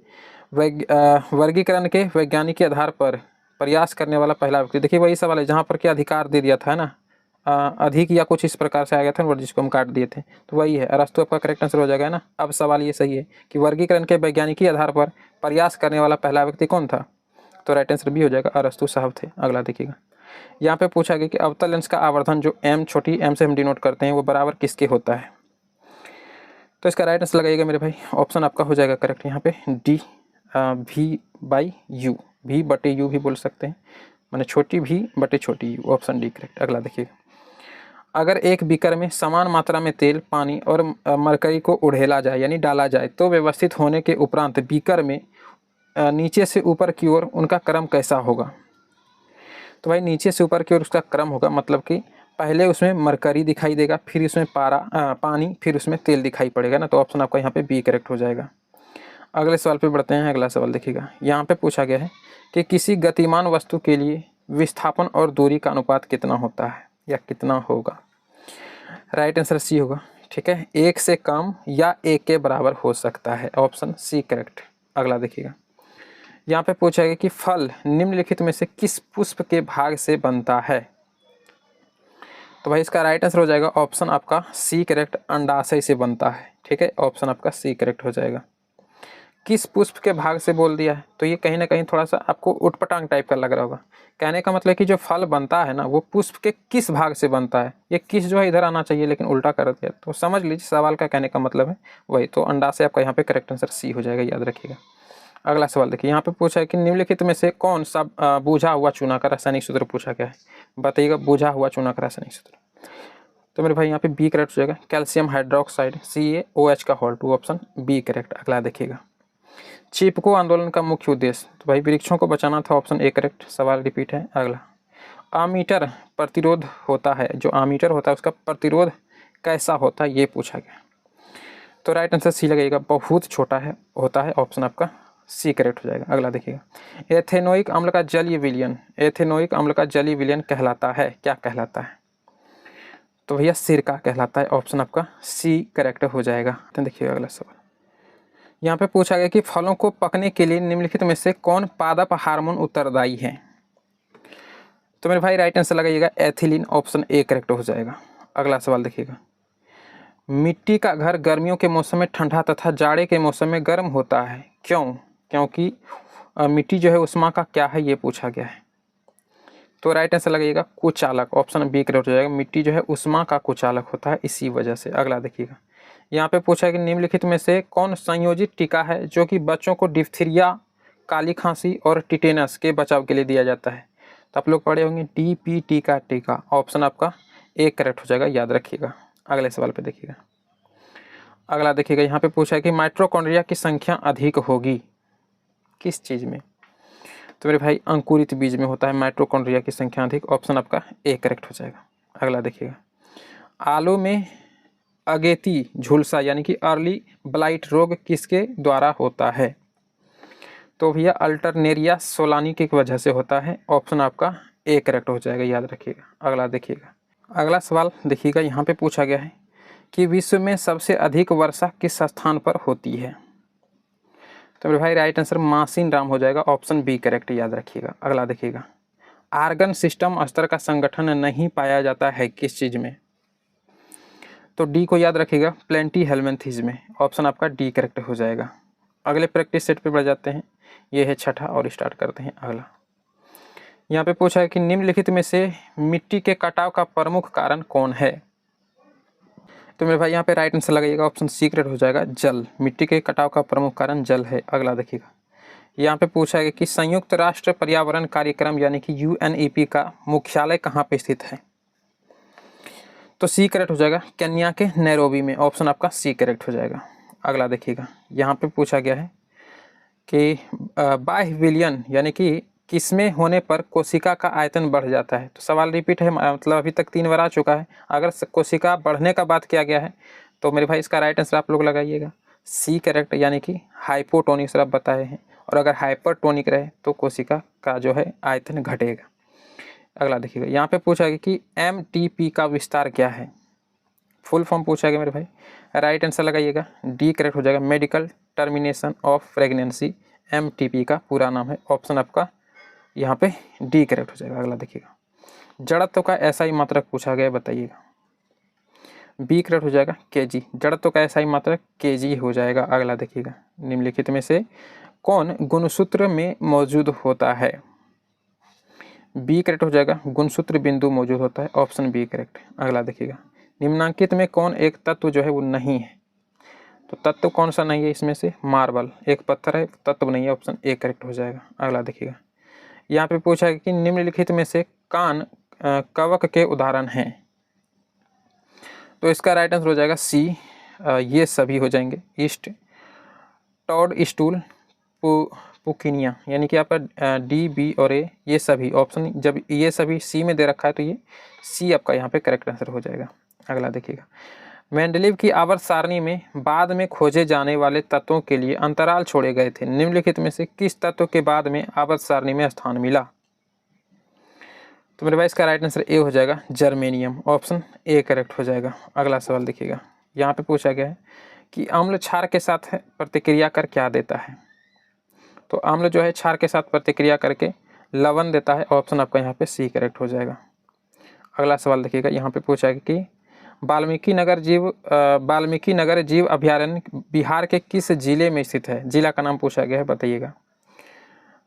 वर्गीकरण के वैज्ञानिक के आधार पर प्रयास करने वाला पहला व्यक्ति, देखिए वही सवाल है जहाँ पर क्या अधिकार दे दिया था ना, अधिक या कुछ इस प्रकार से आ गया था और जिसको हम काट दिए थे, तो वही है अरस्तु, आपका करेक्ट आंसर हो जाएगा ना। अब सवाल ये सही है कि वर्गीकरण के वैज्ञानिकी आधार पर प्रयास करने वाला पहला व्यक्ति कौन था, तो राइट आंसर भी हो जाएगा, अरस्तु साहब थे। अगला देखिएगा, यहाँ पे पूछा गया कि अवतल लेंस का आवर्धन जो एम, छोटी एम से हम डिनोट करते हैं, वो बराबर किसके होता है, तो इसका राइट आंसर लगाइएगा मेरे भाई, ऑप्शन आपका हो जाएगा करेक्ट यहाँ पे डी, V/U, V/U भी बोल सकते हैं, मैंने छोटी V बटे छोटी U। Option D correct. अगला देखिएगा, अगर एक बीकर में समान मात्रा में तेल, पानी और मरकरी को उड़ेला जाए यानी डाला जाए तो व्यवस्थित होने के उपरांत बीकर में नीचे से ऊपर की ओर उनका क्रम कैसा होगा, तो भाई नीचे से ऊपर की ओर उसका क्रम होगा, मतलब कि पहले उसमें मरकरी दिखाई देगा, फिर उसमें पानी, फिर उसमें तेल दिखाई पड़ेगा ना, तो ऑप्शन आपका यहाँ पे बी करेक्ट हो जाएगा। अगले सवाल पे बढ़ते हैं। अगला सवाल देखिएगा, यहाँ पे पूछा गया है कि किसी गतिमान वस्तु के लिए विस्थापन और दूरी का अनुपात कितना होता है या कितना होगा, राइट आंसर सी होगा। ठीक है, 1 से कम या 1 के बराबर हो सकता है, ऑप्शन सी करेक्ट। अगला देखिएगा, यहाँ पे पूछा गया कि फल निम्नलिखित में से किस पुष्प के भाग से बनता है, तो भाई इसका राइट आंसर हो जाएगा ऑप्शन आपका सी करेक्ट, अंडाशय से बनता है। ठीक है, ऑप्शन आपका सी करेक्ट हो जाएगा। किस पुष्प के भाग से बोल दिया है, तो ये कहीं ना कहीं थोड़ा सा आपको उटपटांग टाइप का लग रहा होगा। कहने का मतलब कि जो फल बनता है ना वो पुष्प के किस भाग से बनता है, ये किस जो है इधर आना चाहिए लेकिन उल्टा कर दिया, तो समझ लीजिए सवाल का कहने का मतलब है वही। तो अंडा से आपका यहाँ पे करेक्ट आंसर सी हो जाएगा, याद रखिएगा। अगला सवाल देखिए, यहाँ पे पूछा है कि निम्नलिखित में से कौन सा बुझा हुआ चूना का रासायनिक सूत्र पूछा गया है, बताइएगा बुझा हुआ चूना का रासायनिक सूत्र। तो मेरे भाई यहाँ पे बी करेक्ट हो जाएगा, कैल्शियम हाइड्रोक्साइड CaOH का होल 2, ऑप्शन बी करेक्ट। अगला देखिएगा, चिपको आंदोलन का मुख्य उद्देश्य, तो भाई वृक्षों को बचाना था, ऑप्शन ए करेक्ट। सवाल रिपीट है। अगला, आमीटर प्रतिरोध होता है, जो आमीटर होता है उसका प्रतिरोध कैसा होता है ये पूछा गया। तो राइट आंसर सी लगेगा, बहुत छोटा है होता है, ऑप्शन आपका सी करेक्ट हो जाएगा। अगला देखिएगा, एथेनोइक अम्ल का जलीय विलयन, एथेनोइक अम्ल का जलीय विलयन कहलाता है, क्या कहलाता है, तो भैया सिरका कहलाता है, ऑप्शन आपका सी करेक्ट हो जाएगा। तो देखिएगा अगला सवाल, यहाँ पे पूछा गया कि फलों को पकने के लिए निम्नलिखित में से कौन पादप हार्मोन उत्तरदायी है, तो मेरे भाई राइट आंसर लगाइएगा एथिलीन, ऑप्शन ए करेक्ट हो जाएगा। अगला सवाल देखिएगा, मिट्टी का घर गर्मियों के मौसम में ठंडा तथा जाड़े के मौसम में गर्म होता है, क्यों, क्योंकि मिट्टी जो है उष्मा का क्या है ये पूछा गया है। तो राइट आंसर लगाइएगा कुचालक, ऑप्शन बी करेक्ट हो जाएगा, मिट्टी जो है उष्मा का कुचालक होता है इसी वजह से। अगला देखिएगा, यहाँ पे पूछा है कि निम्नलिखित में से कौन संयोजित टीका है जो कि बच्चों को डिप्थीरिया, काली खांसी और टिटेनस के बचाव के लिए दिया जाता है, तो आप लोग पढ़े होंगे DPT का टीका, ऑप्शन आपका ए करेक्ट हो जाएगा, याद रखिएगा। अगले सवाल पे देखिएगा, अगला देखिएगा, यहाँ पे पूछा है कि माइटोकॉन्ड्रिया की संख्या अधिक होगी किस चीज़ में, तो मेरे भाई अंकुरित बीज में होता है माइटोकॉन्ड्रिया की संख्या अधिक, ऑप्शन आपका ए करेक्ट हो जाएगा। अगला देखिएगा, आलू में अगेती झुलसा यानी कि अर्ली ब्लाइट रोग किसके द्वारा होता है, तो भैया अल्टरनेरिया सोलानी की वजह से होता है, ऑप्शन आपका ए करेक्ट हो जाएगा, याद रखिएगा। अगला देखिएगा, अगला सवाल देखिएगा, यहाँ पे पूछा गया है कि विश्व में सबसे अधिक वर्षा किस स्थान पर होती है, तो मेरे भाई राइट आंसर मासिन राम हो जाएगा, ऑप्शन बी करेक्ट, याद रखिएगा। अगला देखिएगा, आर्गन सिस्टम स्तर का संगठन नहीं पाया जाता है किस चीज़ में, तो डी को याद रखिएगा प्लेंटी हेलमिंथेस में, ऑप्शन आपका डी करेक्ट हो जाएगा। अगले प्रैक्टिस सेट पे बढ़ जाते हैं, ये है छठा और स्टार्ट करते हैं। अगला यहाँ पे पूछा है कि निम्नलिखित में से मिट्टी के कटाव का प्रमुख कारण कौन है, तो मेरे भाई यहाँ पे राइट आंसर लगाइएगा, ऑप्शन सी करेक्ट हो जाएगा जल, मिट्टी के कटाव का प्रमुख कारण जल है। अगला देखिएगा, यहाँ पे पूछा है कि संयुक्त राष्ट्र पर्यावरण कार्यक्रम यानी कि UNEP का मुख्यालय कहाँ पे स्थित है, तो सी करेक्ट हो जाएगा केन्या के नैरोबी में, ऑप्शन आपका सी करेक्ट हो जाएगा। अगला देखिएगा, यहाँ पे पूछा गया है कि बाह्य विलयन यानी कि किसमें होने पर कोशिका का आयतन बढ़ जाता है, तो सवाल रिपीट है, मतलब अभी तक 3 बार आ चुका है। अगर कोशिका बढ़ने का बात किया गया है तो मेरे भाई इसका राइट आंसर आप लोग लगाइएगा सी करेक्ट, यानी कि हाइपोटोनिक सर आप बताए हैं, और अगर हाइपरटोनिक रहे तो कोशिका का जो है आयतन घटेगा। अगला देखिएगा, यहाँ पे पूछा गया कि MTP का विस्तार क्या है, फुल फॉर्म पूछा गया मेरे भाई, राइट आंसर लगाइएगा डी करेक्ट हो जाएगा, medical termination of pregnancy, MTP का पूरा नाम है, ऑप्शन आपका यहाँ पे डी करेक्ट हो जाएगा। अगला देखिएगा, जड़त्व का SI मात्रक पूछा गया, बताइएगा, बी करेक्ट हो जाएगा kg, जड़त्व का SI मात्रक kg हो जाएगा। अगला देखिएगा, निम्नलिखित में से कौन गुणसूत्र में मौजूद होता है, बी करेक्ट हो जाएगा, गुणसूत्र बिंदु मौजूद होता है, ऑप्शन बी करेक्ट। अगला देखिएगा, निम्नांकित में कौन एक तत्व जो है वो नहीं है, तो तत्व कौन सा नहीं है इसमें से, मार्बल एक पत्थर है, तत्व नहीं है, ऑप्शन ए करेक्ट हो जाएगा। अगला देखिएगा, यहाँ पे पूछा है कि निम्नलिखित में से कान कवक के उदाहरण हैं, तो इसका राइट आंसर हो जाएगा सी, ये सभी हो जाएंगे, ईस्ट, टॉड स्टूल, पुकिनिया, यानी कि आपका डी बी और ए ये सभी ऑप्शन, जब ये सभी सी में दे रखा है तो ये सी आपका यहाँ पे करेक्ट आंसर हो जाएगा। अगला देखिएगा, मेंडलीव की आवर्त सारणी में बाद में खोजे जाने वाले तत्वों के लिए अंतराल छोड़े गए थे, निम्नलिखित में से किस तत्व के बाद में आवर्त सारणी में स्थान मिला, तो मेरे भाई इसका राइट आंसर ए हो जाएगा जर्मेनियम, ऑप्शन ए करेक्ट हो जाएगा। अगला सवाल देखिएगा, यहाँ पे पूछा गया है कि अम्ल क्षार के साथ प्रतिक्रिया कर क्या देता है, तो अम्ल जो है क्षार के साथ प्रतिक्रिया करके लवण देता है, ऑप्शन आपका यहाँ पे सी करेक्ट हो जाएगा। अगला सवाल देखिएगा, यहाँ पे पूछा है कि वाल्मीकि नगर जीव अभयारण्य बिहार के किस जिले में स्थित है? जिला का नाम पूछा गया है, बताइएगा।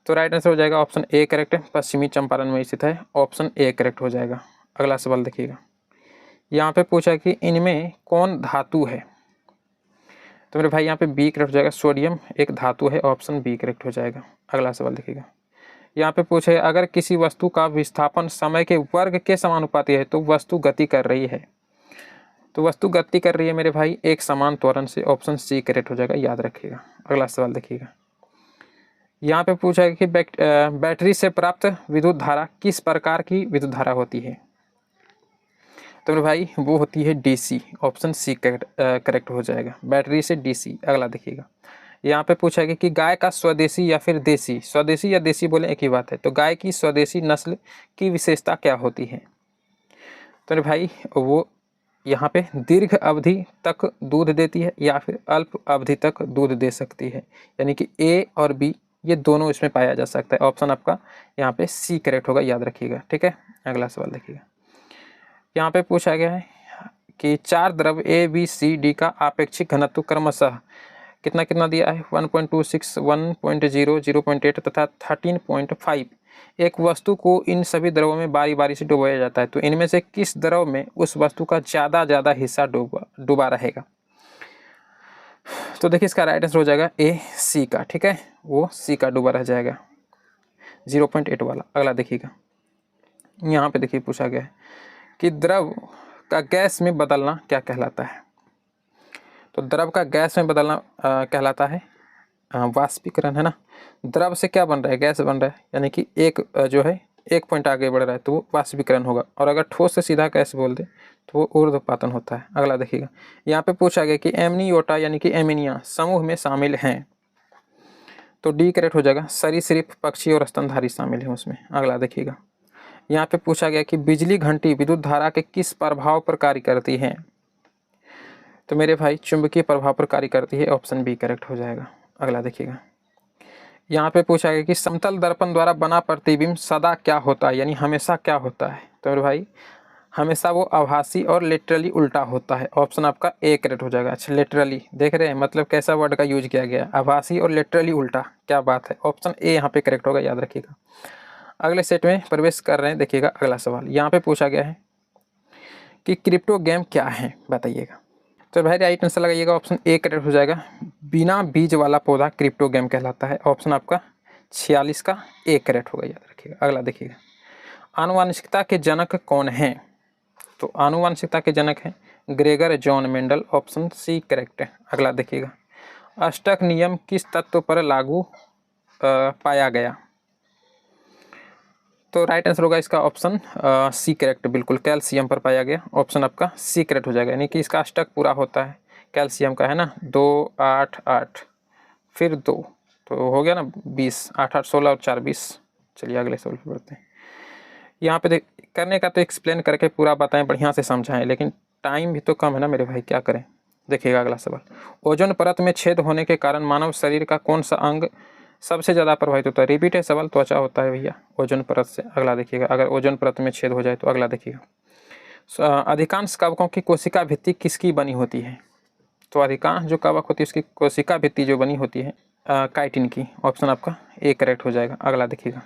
तो राइट आंसर हो जाएगा ऑप्शन ए करेक्ट है, पश्चिमी चंपारण में स्थित है। ऑप्शन ए करेक्ट हो जाएगा। अगला सवाल देखिएगा, यहाँ पे पूछा कि इनमें कौन धातु है? तो मेरे भाई यहाँ पे बी करेक्ट हो जाएगा, सोडियम एक धातु है। ऑप्शन बी करेक्ट हो जाएगा। अगला सवाल देखिएगा, यहाँ पे पूछे अगर किसी वस्तु का विस्थापन समय के वर्ग के समानुपाती है तो वस्तु गति कर रही है। तो वस्तु गति कर रही है मेरे भाई एक समान त्वरण से। ऑप्शन सी करेक्ट हो जाएगा, याद रखिएगा। अगला सवाल देखिएगा, यहाँ पे पूछा है कि बैटरी से प्राप्त विद्युत धारा किस प्रकार की विद्युत धारा होती है? तो मेरे भाई वो होती है डीसी। ऑप्शन सी करेक्ट हो जाएगा, बैटरी से डीसी। अगला देखिएगा, यहाँ पे पूछा गया कि गाय का स्वदेशी या फिर देसी, स्वदेशी या देसी बोले एक ही बात है, तो गाय की स्वदेशी नस्ल की विशेषता क्या होती है? तो मेरे भाई वो यहाँ पे दीर्घ अवधि तक दूध देती है या फिर अल्प अवधि तक दूध दे सकती है, यानी कि ए और बी ये दोनों इसमें पाया जा सकता है। ऑप्शन आपका यहाँ पे सी करेक्ट होगा, याद रखिएगा। ठीक है, अगला सवाल देखिएगा, यहाँ पे पूछा गया है कि 4 द्रव ए बी सी डी का आपेक्षिक घनत्व क्रमशः कितना कितना दिया है? 1.26, 1.0, 0.8 तथा 13.5। एक वस्तु को इन सभी द्रवों में बारी बारी से डुबाया जाता है, तो इनमें से किस द्रव में उस वस्तु का ज़्यादा हिस्सा डूबा रहेगा? तो देखिए इसका राइट आंसर हो जाएगा ए सी का। ठीक है, वो सी का डूबा रह जाएगा, 0.8 वाला। अगला देखिएगा, यहाँ पे देखिए पूछा गया है कि द्रव का गैस में बदलना क्या कहलाता है? तो द्रव का गैस में बदलना कहलाता है वाष्पीकरण, है ना। द्रव से क्या बन रहा है? गैस बन रहा है, यानी कि एक जो है एक पॉइंट आगे बढ़ रहा है तो वो वाष्पीकरण होगा। और अगर ठोस से सीधा गैस बोल दे तो वो ऊर्ध्वपातन होता है। अगला देखिएगा, यहाँ पे पूछा गया कि एमनियोटा यानी कि एमिनिया समूह में शामिल हैं, तो डी करेक्ट हो जाएगा, सरीसृप पक्षी और स्तनधारी शामिल है उसमें। अगला देखिएगा, यहाँ पे पूछा गया कि बिजली घंटी विद्युत धारा के किस प्रभाव पर कार्य करती है? तो मेरे भाई चुंबकीय प्रभाव पर कार्य करती है। ऑप्शन बी करेक्ट हो जाएगा। अगला देखिएगा, यहाँ पे पूछा गया कि समतल दर्पण द्वारा बना प्रतिबिंब सदा क्या होता है, यानी हमेशा क्या होता है? तो मेरे भाई हमेशा वो आभासी और लिटरली उल्टा होता है। ऑप्शन आपका ए करेक्ट हो जाएगा। अच्छा, लिटरली देख रहे हैं, मतलब कैसा वर्ड का यूज किया गया, आभासी और लिटरली उल्टा, क्या बात है। ऑप्शन ए यहाँ पे करेक्ट होगा, याद रखिएगा। अगले सेट में प्रवेश कर रहे हैं, देखिएगा अगला सवाल। यहाँ पे पूछा गया है कि क्रिप्टो गेम क्या है, बताइएगा। तो भाई राइट आंसर लगाइएगा, ऑप्शन ए करेक्ट हो जाएगा, बिना बीज वाला पौधा क्रिप्टो गेम कहलाता है। ऑप्शन आपका 46 का ए करेक्ट होगा, याद रखिएगा। अगला देखिएगा, आनुवांशिकता के जनक कौन हैं? तो आनुवांशिकता के जनक हैं Gregor John Mendel. Option C correct है। अगला देखिएगा, अष्टक नियम किस तत्व पर लागू पाया गया? तो राइट आंसर होगा इसका ऑप्शन सी करेक्ट, बिल्कुल, कैल्शियम पर पाया गया। ऑप्शन आपका सी करेक्ट हो जाएगा, यानी कि इसका अष्टक पूरा होता है कैल्शियम का, है ना। 2, 8, 8 फिर 2, तो हो गया ना 20, 8, 8, 16 और 4, 20। चलिए अगले सवाल पे बढ़ते हैं। यहाँ पे करने का तो एक्सप्लेन करके पूरा बताएं, बढ़िया से समझाएं, लेकिन टाइम भी तो कम है ना मेरे भाई, क्या करें। देखिएगा अगला सवाल, ओजोन परत में छेद होने के कारण मानव शरीर का कौन सा अंग सबसे ज़्यादा प्रभावित होता है? रिपीट है सवाल, त्वचा होता है भैया ओजोन परत से। अगला देखिएगा, अगर ओजोन परत में छेद हो जाए तो। अगला देखिएगा, अधिकांश कवकों की कोशिका भित्ति किसकी बनी होती है? तो अधिकांश जो कवक होती है उसकी कोशिका भित्ति जो बनी होती है काइटिन की। ऑप्शन आपका ए करेक्ट हो जाएगा। अगला देखिएगा,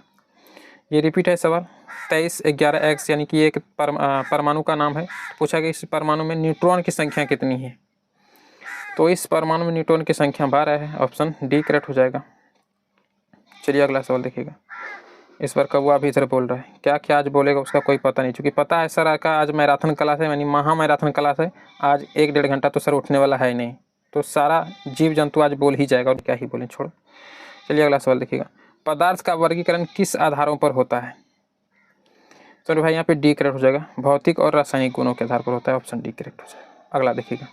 ये रिपीट है सवाल, 2311X यानी कि एक परमाणु का नाम है। पूछा गया इस परमाणु में न्यूट्रॉन की संख्या कितनी है? तो इस परमाणु में न्यूट्रॉन की संख्या 12 है। ऑप्शन डी करेक्ट हो जाएगा। चलिए अगला सवाल देखिएगा, इस बार कौवा भी इधर बोल रहा है, क्या क्या आज बोलेगा उसका कोई पता नहीं, चूँकि पता है सर का आज मैराथन क्लास है, यानी महा मैराथन क्लास है आज। 1-1.5 घंटा तो सर उठने वाला है ही नहीं, तो सारा जीव जंतु आज बोल ही जाएगा, और क्या ही बोलें, छोड़ो। चलिए अगला सवाल देखिएगा, पदार्थ का वर्गीकरण किस आधारों पर होता है? तो भाई यहाँ पे डी करेक्ट हो जाएगा, भौतिक और रासायनिक गुणों के आधार पर होता है। ऑप्शन डी करेक्ट हो जाएगा। अगला देखिएगा,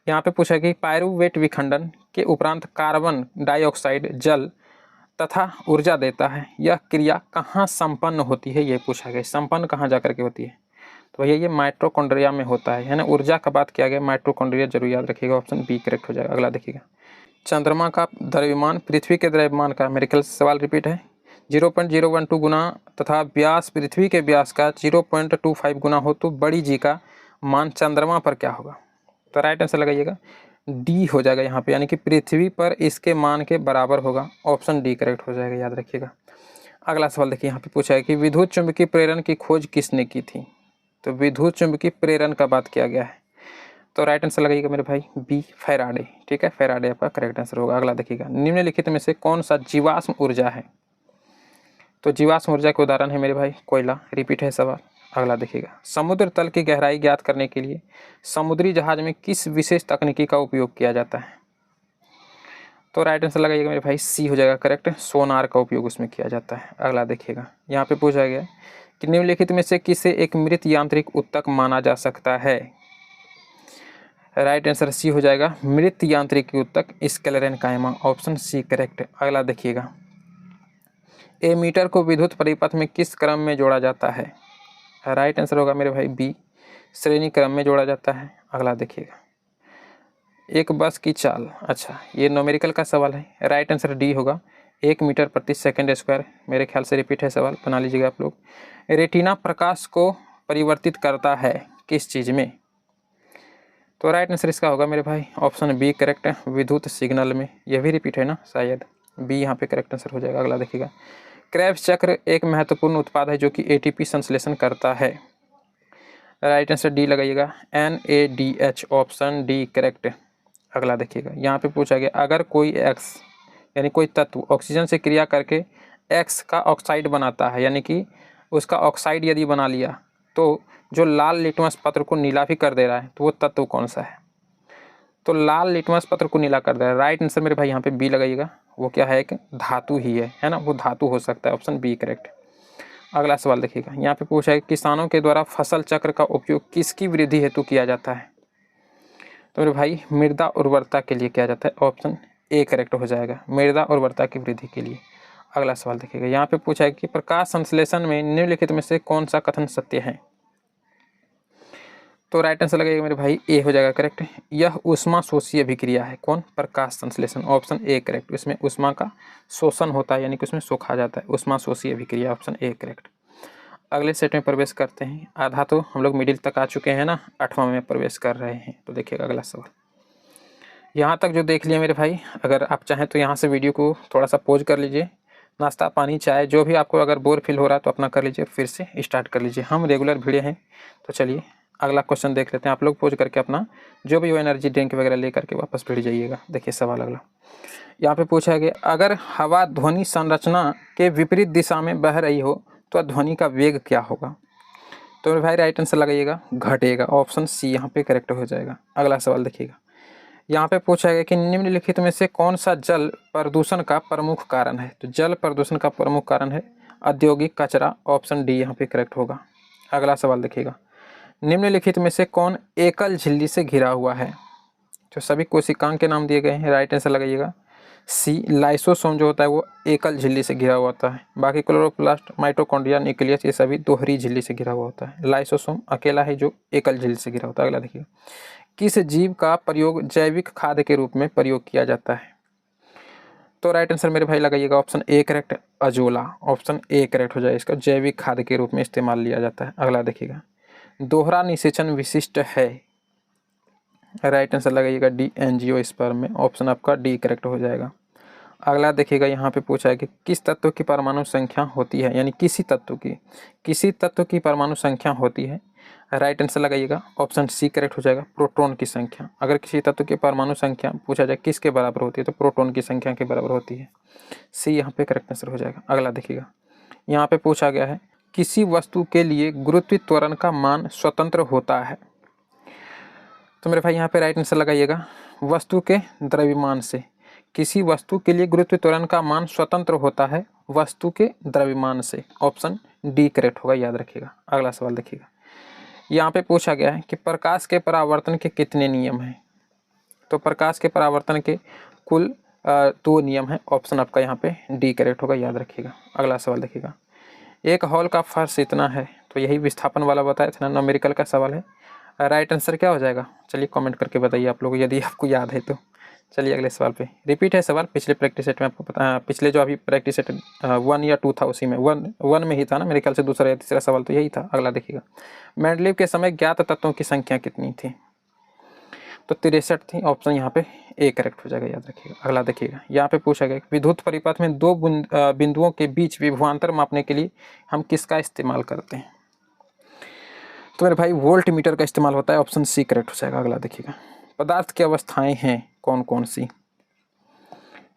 यहाँ पे पूछा कि पायरुवेट विखंडन के उपरांत कार्बन डाइऑक्साइड जल तथा ऊर्जा देता है, यह क्रिया कहाँ संपन्न होती है? ये पूछा गया, संपन्न कहाँ जा करके होती है? तो भैया ये माइटोकॉन्ड्रिया में होता है ना। ऊर्जा का बात किया गया, माइटोकॉन्ड्रिया जरूर याद रखिएगा। ऑप्शन बी करेक्ट हो जाएगा। अगला देखिएगा, चंद्रमा का द्रव्यमान पृथ्वी के द्रव्यमान का, मेरे ख्याल से सवाल रिपीट है, 0.012 गुना तथा व्यास पृथ्वी के व्यास का 0.25 गुना हो तो बड़ी जी का मान चंद्रमा पर क्या होगा? तो राइट आंसर लगाइएगा डी हो जाएगा यहाँ पे, यानी कि पृथ्वी पर इसके मान के बराबर होगा। ऑप्शन डी करेक्ट हो जाएगा, याद रखिएगा। अगला सवाल देखिए, यहाँ पे पूछा है कि विद्युत चुंबकीय प्रेरण की खोज किसने की थी? तो विद्युत चुंबकीय प्रेरण का बात किया गया है। तो राइट आंसर लगाइएगा मेरे भाई बी, फैराडे। ठीक है, फैराडे आपका करेक्ट आंसर होगा। अगला देखिएगा, निम्नलिखित में से कौन सा जीवाश्म ऊर्जा है? तो जीवाश्म ऊर्जा के उदाहरण है मेरे भाई कोयला। रिपीट है सवाल। अगला देखिएगा, समुद्र तल की गहराई ज्ञात करने के लिए समुद्री जहाज में किस विशेष तकनीकी का उपयोग किया जाता है? तो राइट आंसर लगाइएगा मेरे भाई सी हो जाएगा करेक्ट, सोनार का उपयोग उसमें किया जाता है। अगला देखिएगा, यहाँ पे पूछा गया कि निम्नलिखित में से किसे एक मृत यांत्रिक ऊतक माना जा सकता है? राइट आंसर सी हो जाएगा, मृत यांत्रिक ऊतक स्क्लेरेनकाइमा। Option C correct. अगला देखिएगा, एमीटर को विद्युत परिपथ में किस क्रम में जोड़ा जाता है? राइट आंसर होगा मेरे भाई बी, श्रेणी क्रम में जोड़ा जाता है। अगला देखिएगा, एक बस की चाल, अच्छा ये न्यूमेरिकल का सवाल है। राइट आंसर डी होगा, 1 मीटर प्रति सेकंड स्क्वायर। मेरे ख्याल से रिपीट है सवाल, बना लीजिएगा आप लोग। रेटिना प्रकाश को परिवर्तित करता है किस चीज़ में? तो राइट आंसर इसका होगा मेरे भाई ऑप्शन बी करेक्ट, विद्युत सिग्नल में। यह भी रिपीट है ना, शायद बी यहाँ पे करेक्ट आंसर हो जाएगा। अगला देखिएगा, क्रेब्स चक्र एक महत्वपूर्ण उत्पाद है जो कि एटीपी संश्लेषण करता है। राइट आंसर डी लगाइएगा, NADH। Option D correct. अगला देखिएगा, यहाँ पे पूछा गया अगर कोई एक्स यानी कोई तत्व ऑक्सीजन से क्रिया करके एक्स का ऑक्साइड बनाता है, यानी कि उसका ऑक्साइड यदि बना लिया तो जो लाल लिटमस पत्र को नीला भी कर दे रहा है, तो वो तत्व कौन सा है? तो लाल लिटमस पत्र को नीला कर दे रहा है। राइट आंसर मेरे भाई यहाँ पे बी लगाइएगा, वो क्या है, एक धातु ही है ना, वो धातु हो सकता है। Option B correct. अगला सवाल देखिएगा, यहाँ पे पूछा है किसानों के द्वारा फसल चक्र का उपयोग किसकी वृद्धि हेतु किया जाता है? तो मेरे भाई मृदा उर्वरता के लिए किया जाता है। ऑप्शन ए करेक्ट हो जाएगा, मृदा उर्वरता की वृद्धि के लिए। अगला सवाल देखिएगा, यहाँ पे पूछा है कि प्रकाश संश्लेषण में निम्नलिखित में से कौन सा कथन सत्य है? तो राइट आंसर लगेगा मेरे भाई ए हो जाएगा करेक्ट, यह ऊष्मा शोषी अभिक्रिया है। कौन? प्रकाश संश्लेषण। ऑप्शन ए करेक्ट, इसमें ऊष्मा का शोषण होता है, यानी कि उसमें सोखा जाता है, ऊष्मा शोषी अभिक्रिया। Option A correct. अगले सेट में प्रवेश करते हैं। आधा तो हम लोग मिडिल तक आ चुके हैं ना, 8वां में प्रवेश कर रहे हैं। तो देखिएगा अगला सवाल, यहाँ तक जो देख लिया मेरे भाई, अगर आप चाहें तो यहाँ से वीडियो को थोड़ा सा पॉज कर लीजिए, नाश्ता पानी चाय जो भी आपको अगर बोर फील हो रहा है तो अपना कर लीजिए, फिर से स्टार्ट कर लीजिए। हम रेगुलर भिड़े हैं। तो चलिए अगला क्वेश्चन देख लेते हैं। आप लोग पॉज करके अपना जो भी हो एनर्जी ड्रिंक वगैरह ले करके वापस भिड़ जाइएगा। देखिए सवाल अगला, यहाँ पे पूछा गया अगर हवा ध्वनि संरचना के विपरीत दिशा में बह रही हो तो ध्वनि का वेग क्या होगा? तो मेरे भाई राइट आंसर लगाइएगा घटेगा। ऑप्शन सी यहाँ पे करेक्ट हो जाएगा। अगला सवाल देखिएगा, यहाँ पे पूछा गया कि निम्नलिखित में से कौन सा जल प्रदूषण का प्रमुख कारण है? तो जल प्रदूषण का प्रमुख कारण है औद्योगिक कचरा। ऑप्शन डी यहाँ पे करेक्ट होगा। अगला सवाल देखिएगा, निम्नलिखित में से कौन एकल झिल्ली से घिरा हुआ है? तो सभी कोशिकांग के नाम दिए गए हैं। राइट आंसर लगाइएगा सी, लाइसोसोम जो होता है वो एकल झिल्ली से घिरा हुआ होता है। बाकी क्लोरोप्लास्ट, माइटोकॉन्ड्रिया, न्यूक्लियस ये सभी दोहरी झिल्ली से घिरा हुआ होता है। लाइसोसोम अकेला है जो एकल झिल्ली से घिरा होता है। अगला देखिए, किस जीव का प्रयोग जैविक खाद के रूप में प्रयोग किया जाता है? तो राइट आंसर मेरे भाई लगाइएगा option A correct, azolla. Option A correct हो जाए, इसका जैविक खाद के रूप में इस्तेमाल लिया जाता है। अगला देखिएगा, दोहरा निषेचन विशिष्ट है। राइट आंसर लगाइएगा डी, एंजियोस्पर्म में। ऑप्शन आपका डी करेक्ट हो जाएगा। अगला देखिएगा, यहाँ पे पूछा है कि किस तत्व की परमाणु संख्या होती है, यानी किसी तत्व की परमाणु संख्या होती है। राइट आंसर लगाइएगा ऑप्शन सी करेक्ट हो जाएगा, प्रोटॉन की संख्या। अगर किसी तत्व की परमाणु संख्या पूछा जाए किसके बराबर होती है तो प्रोटॉन की संख्या के बराबर होती है। सी यहाँ पे करेक्ट आंसर हो जाएगा। अगला देखिएगा, यहाँ पे पूछा गया है किसी वस्तु के लिए गुरुत्व त्वरण का मान स्वतंत्र होता है। तो मेरे भाई यहाँ पे राइट आंसर लगाइएगा वस्तु के द्रव्यमान से। किसी वस्तु के लिए गुरुत्व त्वरण का मान स्वतंत्र होता है वस्तु के द्रव्यमान से। ऑप्शन डी करेक्ट होगा, याद रखिएगा। अगला सवाल देखिएगा, यहाँ पे पूछा गया है कि प्रकाश के परावर्तन के कितने नियम हैं? तो प्रकाश के परावर्तन के कुल 2 नियम हैं। ऑप्शन आपका यहाँ पे डी करेक्ट होगा, याद रखिएगा। अगला सवाल देखिएगा, एक हॉल का फर्श इतना है। तो यही विस्थापन वाला बताया था ना, न्यूमेरिकल का सवाल है। राइट आंसर क्या हो जाएगा? चलिए कमेंट करके बताइए आप लोग, यदि आपको याद है तो। चलिए अगले सवाल पे, रिपीट है सवाल पिछले प्रैक्टिस सेट में, आपको पता, पिछले जो अभी प्रैक्टिस सेट 1 या 2 था उसी में 1 में ही था ना मेरे ख्याल से, दूसरा या तीसरा सवाल तो यही था। अगला देखिएगा, मेंडलीव के समय ज्ञात तत्वों की संख्या कितनी थी? तो 63 थी, ऑप्शन यहाँ पे ए करेक्ट हो जाएगा, याद रखिएगा। अगला देखिएगा, यहाँ पे पूछा गया विद्युत परिपथ में दो बिंदुओं के बीच विभवांतर मापने के लिए हम किसका इस्तेमाल करते हैं? तो मेरे भाई वोल्ट मीटर का इस्तेमाल होता है, ऑप्शन सी करेक्ट हो जाएगा। अगला देखिएगा, पदार्थ की अवस्थाएं हैं कौन कौन सी?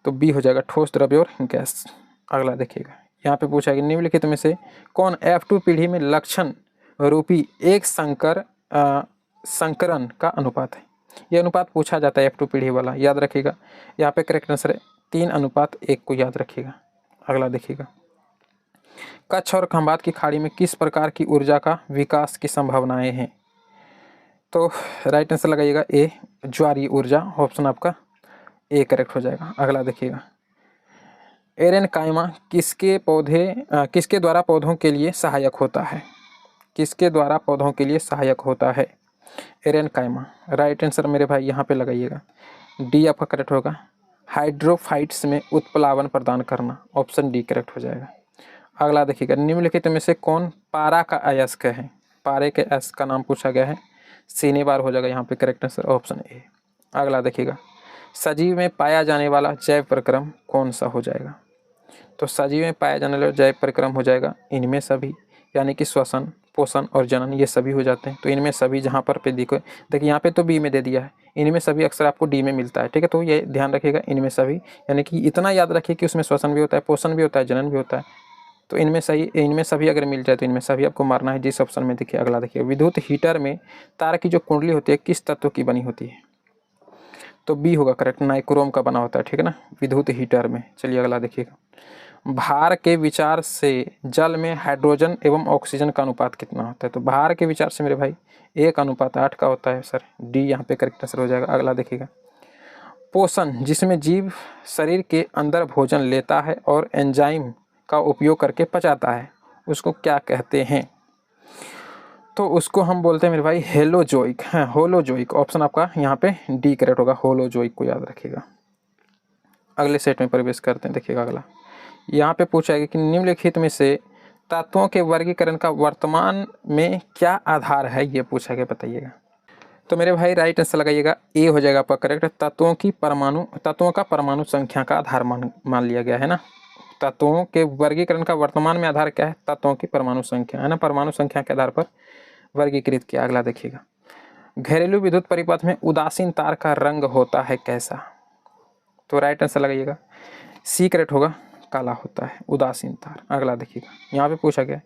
तो बी हो जाएगा, ठोस, द्रव्य और गैस। अगला देखिएगा, यहाँ पे पूछा गया निम्नलिखित में से कौन F2 पीढ़ी में लक्षण रूपी एक संकरण का अनुपात है? यह अनुपात पूछा जाता है F2 पीढ़ी वाला, याद रखिएगा। यहाँ पे करेक्ट आंसर है 3:1 को, याद रखिएगा। अगला देखिएगा, कच्छ और खंभात की खाड़ी में किस प्रकार की ऊर्जा का विकास की संभावनाएं हैं? तो राइट आंसर लगाइएगा ए, ज्वारीय ऊर्जा, ऑप्शन आपका ए करेक्ट हो जाएगा। अगला देखिएगा, एरेनकाइमा किसके द्वारा पौधों के लिए सहायक होता है? किसके द्वारा पौधों के लिए सहायक होता है? एरेनकाइमा। राइट आंसर मेरे भाई यहाँ पे लगाइएगा, डी आपका करेक्ट होगा, हाइड्रोफाइट्स में उत्प्लावन प्रदान करना, ऑप्शन डी करेक्ट हो जाएगा। अगला देखिएगा, निम्नलिखित में से कौन पारा का अयस्क है? पारे के अयस्क का नाम पूछा गया है, सीने बार हो जाएगा यहाँ पे करेक्ट आंसर, ऑप्शन ए। अगला देखिएगा, सजीव में पाया जाने वाला जैव प्रक्रम कौन सा हो जाएगा? तो सजीव में पाया जाने वाला जैव प्रक्रम हो जाएगा इनमें सभी, यानी कि श्वसन, पोषण और जनन, ये सभी हो जाते हैं। तो इनमें सभी जहाँ पर पे देखिए यहाँ पे तो बी में दे दिया है, इनमें सभी अक्सर आपको डी में मिलता है, ठीक है। तो ये ध्यान रखिएगा, इनमें सभी, यानी कि इतना याद रखिए कि उसमें श्वसन भी होता है, पोषण भी होता है, जनन भी होता है। तो इनमें सभी अगर मिल जाए तो इनमें सभी आपको मारना है जिस ऑप्शन में। देखिए अगला देखिए, विद्युत हीटर में तार की जो कुंडली होती है किस तत्व की बनी होती है? तो बी होगा करेक्ट, नाइक्रोम का बना होता है, ठीक है ना, विद्युत हीटर में। चलिए अगला देखिएगा, भार के विचार से जल में हाइड्रोजन एवं ऑक्सीजन का अनुपात कितना होता है? तो भार के विचार से मेरे भाई 1:8 का होता है सर, डी यहाँ पे करेक्ट आंसर हो जाएगा। अगला देखिएगा, पोषण जिसमें जीव शरीर के अंदर भोजन लेता है और एंजाइम का उपयोग करके पचाता है, उसको क्या कहते हैं? तो उसको हम बोलते हैं मेरे भाई हेलोजोइक, हाँ होलोजोइक, ऑप्शन आपका यहाँ पे डी करेक्ट होगा, होलोजोइक को याद रखिएगा। अगले सेट में प्रवेश करते हैं, देखिएगा अगला, यहाँ पे पूछा है कि निम्नलिखित में से तत्वों के वर्गीकरण का वर्तमान में क्या आधार है, ये पूछा गया, बताइएगा। तो मेरे भाई राइट आंसर लगाइएगा, ए हो जाएगा आपका करेक्ट, तत्वों का परमाणु संख्या का आधार मान लिया गया है ना। तत्वों के वर्गीकरण का वर्तमान में आधार क्या है? तत्वों की परमाणु संख्या है ना, परमाणु संख्या के आधार पर वर्गीकृत किया। अगला देखिएगा, घरेलू विद्युत परिपथ में उदासीन तार का रंग होता है कैसा? तो राइट आंसर लगाइएगा, सी करेक्ट होगा, काला होता है उदासीन तार। अगला देखिएगा, यहाँ पे पूछा गया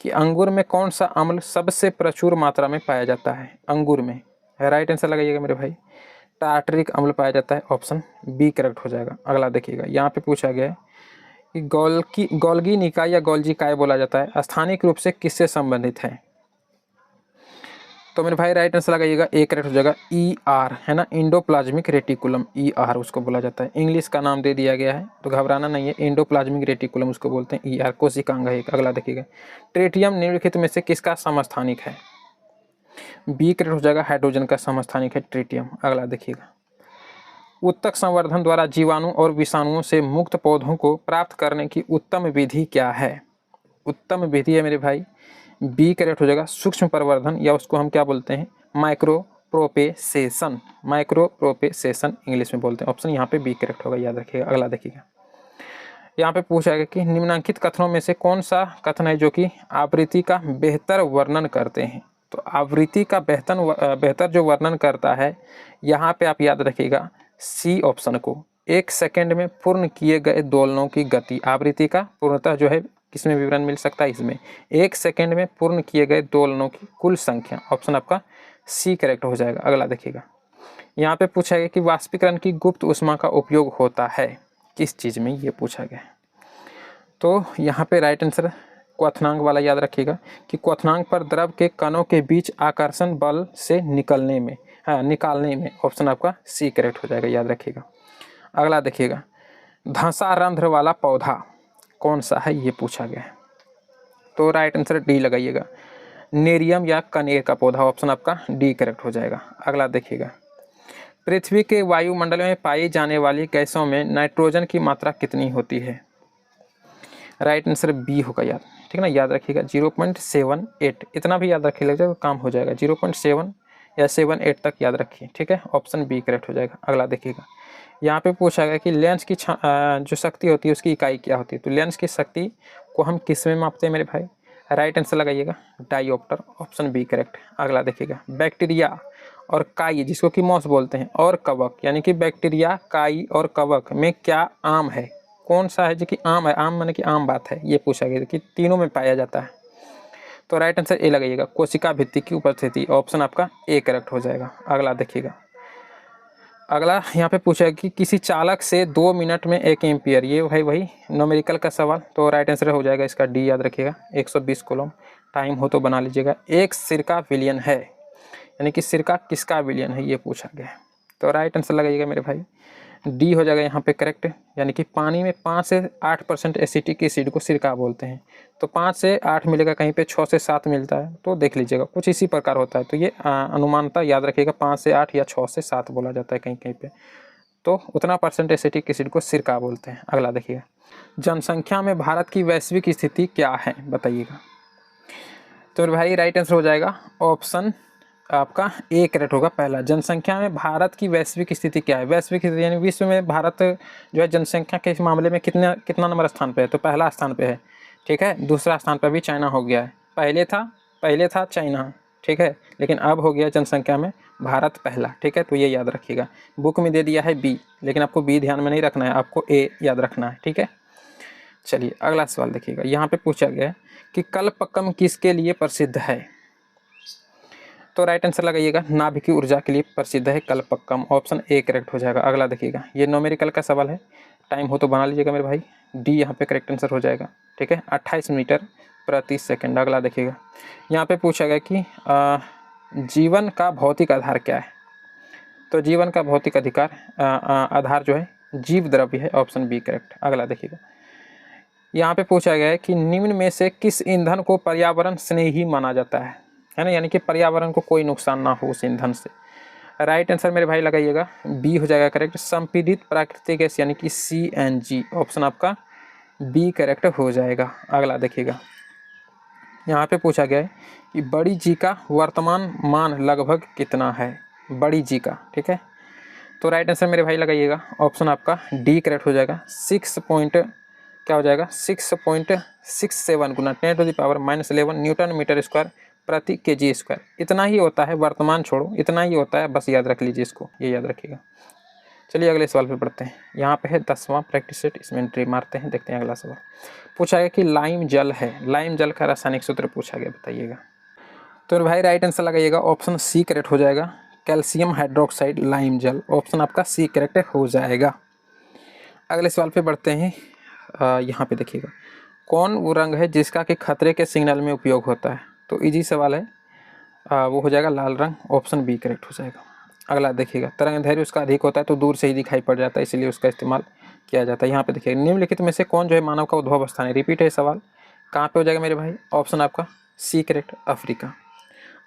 कि अंगूर में कौन सा अम्ल सबसे प्रचुर मात्रा में पाया जाता है? अंगूर में राइट आंसर लगाइएगा मेरे भाई, टार्टरिक अम्ल पाया जाता है, ऑप्शन बी करेक्ट हो जाएगा। अगला देखिएगा, यहाँ पे पूछा गया कि गोल्गी निकाय या गोल्जी काय बोला जाता है, स्थानिक रूप से किससे संबंधित है? तो मेरे भाई राइट आंसर लगाइएगा, ए करेक्ट हो जाएगा, ई आर है ना, इंडोप्लाज्मिक रेटिकुलम, ई आर उसको बोला जाता है, इंग्लिश का नाम दे दिया गया है तो घबराना नहीं है, इंडोप्लाज्मिक रेटिकुलम उसको बोलते हैं, ई आर कोशिकांग है। अगला देखिएगा, ट्रिटियम निम्नलिखित में से किसका समस्थानिक है? बी करेक्ट हो जाएगा, हाइड्रोजन का समस्थानिक है ट्रिटियम। अगला देखिएगा, उत्तक संवर्धन द्वारा जीवाणु और विषाणुओं से मुक्त पौधों को प्राप्त करने की उत्तम विधि क्या है? उत्तम विधि है मेरे भाई, बी करेक्ट हो जाएगा, सूक्ष्म प्रवर्धन, या उसको हम क्या बोलते हैं, माइक्रो प्रोपेसेशन, माइक्रो प्रोपेसेशन इंग्लिश में बोलते हैं, ऑप्शन यहाँ पे बी करेक्ट होगा, याद रखिएगा। अगला देखिएगा, यहाँ पे पूछा गया कि निम्नलिखित कथनों में से कौन सा कथन है जो कि आवृत्ति का बेहतर वर्णन करते हैं? तो आवृत्ति का बेहतर जो वर्णन करता है, यहाँ पे आप याद रखिएगा सी ऑप्शन को, 1 सेकेंड में पूर्ण किए गए दोलनों की गति। आवृत्ति का पूर्णतः जो है किसमें विवरण मिल सकता है? इसमें 1 सेकेंड में पूर्ण किए गए दोलनों की कुल संख्या, ऑप्शन आपका सी करेक्ट हो जाएगा। अगला देखिएगा, यहाँ पे पूछा गया कि वाष्पीकरण की गुप्त ऊष्मा का उपयोग होता है किस चीज़ में, ये पूछा गया। तो यहाँ पे राइट आंसर क्वथनांक वाला याद रखिएगा कि क्वथनांक पर द्रव के कणों के बीच आकर्षण बल से निकालने में, ऑप्शन आपका सी करेक्ट हो जाएगा, याद रखिएगा। अगला देखिएगा, धंसा रंध्र वाला पौधा कौन सा है, ये पूछा गया है। तो राइट आंसर डी लगाइएगा, नेरियम या कनेर का पौधा, ऑप्शन आपका डी करेक्ट हो जाएगा। अगला देखिएगा, पृथ्वी के वायुमंडल में पाई जाने वाली गैसों में नाइट्रोजन की मात्रा कितनी होती है? राइट आंसर बी होगा यार, ठीक है ना, याद रखिएगा 0.78, इतना भी याद रखिए, लग जाएगा काम हो जाएगा, 0.7 या 78 तक याद रखिए, ठीक है, ऑप्शन बी करेक्ट हो जाएगा। अगला देखिएगा, यहाँ पे पूछा गया कि लेंस की जो शक्ति होती है उसकी इकाई क्या होती है? तो लेंस की शक्ति को हम किस में मापते हैं मेरे भाई? राइट आंसर लगाइएगा डायोप्टर, ऑप्शन बी करेक्ट। अगला देखिएगा, बैक्टीरिया और काई जिसको कि मॉस बोलते हैं और कवक, यानी कि बैक्टीरिया, काई और कवक में क्या आम है? कौन सा है जो कि आम है? आम माने कि आम बात है, ये पूछा गया कि तीनों में पाया जाता है। तो राइट आंसर ए लगाइएगा, कोशिका भित्ति की उपस्थिति, ऑप्शन आपका ए करेक्ट हो जाएगा। अगला देखिएगा, अगला यहाँ पे पूछा है कि किसी चालक से 2 मिनट में 1 एम्पियर, ये भाई वही न्यूमेरिकल का सवाल, तो राइट आंसर हो जाएगा इसका डी, याद रखिएगा 120 कूलम। टाइम हो तो बना लीजिएगा। एक सिरका विलियन है, यानी कि सिरका किसका विलियन है, ये पूछा गया है। तो राइट आंसर लगाइएगा मेरे भाई डी हो जाएगा यहाँ पे करेक्ट, यानी कि पानी में 5 से 8% एसिटिक एसिड को सिरका बोलते हैं। तो 5 से 8 मिलेगा, कहीं पे 6 से 7 मिलता है, तो देख लीजिएगा कुछ इसी प्रकार होता है। तो ये अनुमानता याद रखिएगा 5 से 8 या 6 से 7 बोला जाता है कहीं कहीं पे, तो उतना परसेंट एसिटिक एसिड को सिरका बोलते हैं। अगला देखिएगा, जनसंख्या में भारत की वैश्विक स्थिति क्या है बताइएगा? तो मेरे भाई राइट आंसर हो जाएगा ऑप्शन आपका ए करेक्ट होगा पहला। जनसंख्या में भारत की वैश्विक स्थिति क्या है? वैश्विक स्थिति यानी विश्व में भारत जो है जनसंख्या के इस मामले में कितना नंबर स्थान पे है? तो पहला स्थान पे है, ठीक है। दूसरा स्थान पर भी चाइना हो गया है, पहले था चाइना, ठीक है, लेकिन अब हो गया जनसंख्या में भारत पहला, ठीक है। तो ये याद रखिएगा, बुक में दे दिया है बी, लेकिन आपको बी ध्यान में नहीं रखना है, आपको ए याद रखना है, ठीक है। चलिए अगला सवाल देखिएगा, यहाँ पे पूछा गया है कि कल्पक्कम किसके लिए प्रसिद्ध है? तो राइट आंसर लगाइएगा नाभिकीय ऊर्जा के लिए प्रसिद्ध है कल्पक्कम, ऑप्शन ए करेक्ट हो जाएगा। अगला देखिएगा, ये न्यूमेरिकल का सवाल है, टाइम हो तो बना लीजिएगा मेरे भाई, डी यहाँ पे करेक्ट आंसर हो जाएगा, ठीक है, 28 मीटर प्रति सेकंड। अगला देखिएगा, यहाँ पे पूछा गया कि जीवन का भौतिक आधार क्या है? तो जीवन का भौतिक आधार जो है जीव द्रव्य है, ऑप्शन बी करेक्ट। अगला देखिएगा, यहाँ पे पूछा गया है कि निम्न में से किस ईंधन को पर्यावरण स्नेही माना जाता है ना, यानी कि पर्यावरण को कोई नुकसान ना हो उस ईंधन से। राइट आंसर मेरे भाई लगाइएगा बी हो जाएगा करेक्ट, संपीड़ित प्राकृतिक गैस यानी कि CNG, ऑप्शन आपका बी करेक्ट हो जाएगा। अगला देखिएगा, यहाँ पे पूछा गया है कि बड़ी जी का वर्तमान मान लगभग कितना है? बड़ी जी का, ठीक है। तो राइट आंसर मेरे भाई लगाइएगा ऑप्शन आपका डी करेक्ट हो जाएगा, 6.67 गुना 10⁻⁻11 न्यूटन मीटर स्क्वायर प्रति kg स्क्वायर, इतना ही होता है, वर्तमान छोड़ो, इतना ही होता है, बस याद रख लीजिए इसको, ये याद रखिएगा। चलिए अगले सवाल पे पढ़ते हैं, यहाँ पे है 10वां प्रैक्टिस सेट, इसमें एंट्री मारते हैं, देखते हैं अगला सवाल। पूछा गया कि लाइम जल है, लाइम जल का रासायनिक सूत्र पूछा गया, बताइएगा। तो भाई राइट आंसर लगाइएगा ऑप्शन सी करेक्ट हो जाएगा, कैल्शियम हाइड्रोक्साइड लाइम जल, ऑप्शन आपका सी करेक्ट हो जाएगा। अगले सवाल पे बढ़ते हैं, यहाँ पे देखिएगा, कौन वो रंग है जिसका कि खतरे के सिग्नल में उपयोग होता है? तो इजी सवाल है, वो हो जाएगा लाल रंग, ऑप्शन बी करेक्ट हो जाएगा। अगला देखिएगा, तरंग दैर्घ्य उसका अधिक होता है तो दूर से ही दिखाई पड़ जाता है, इसलिए उसका इस्तेमाल किया जाता है। यहाँ पे देखिएगा, निम्नलिखित में से कौन जो है मानव का उद्भव स्थान है? रिपीट है सवाल, कहाँ पे हो जाएगा मेरे भाई? ऑप्शन आपका सी करेक्ट, अफ्रीका।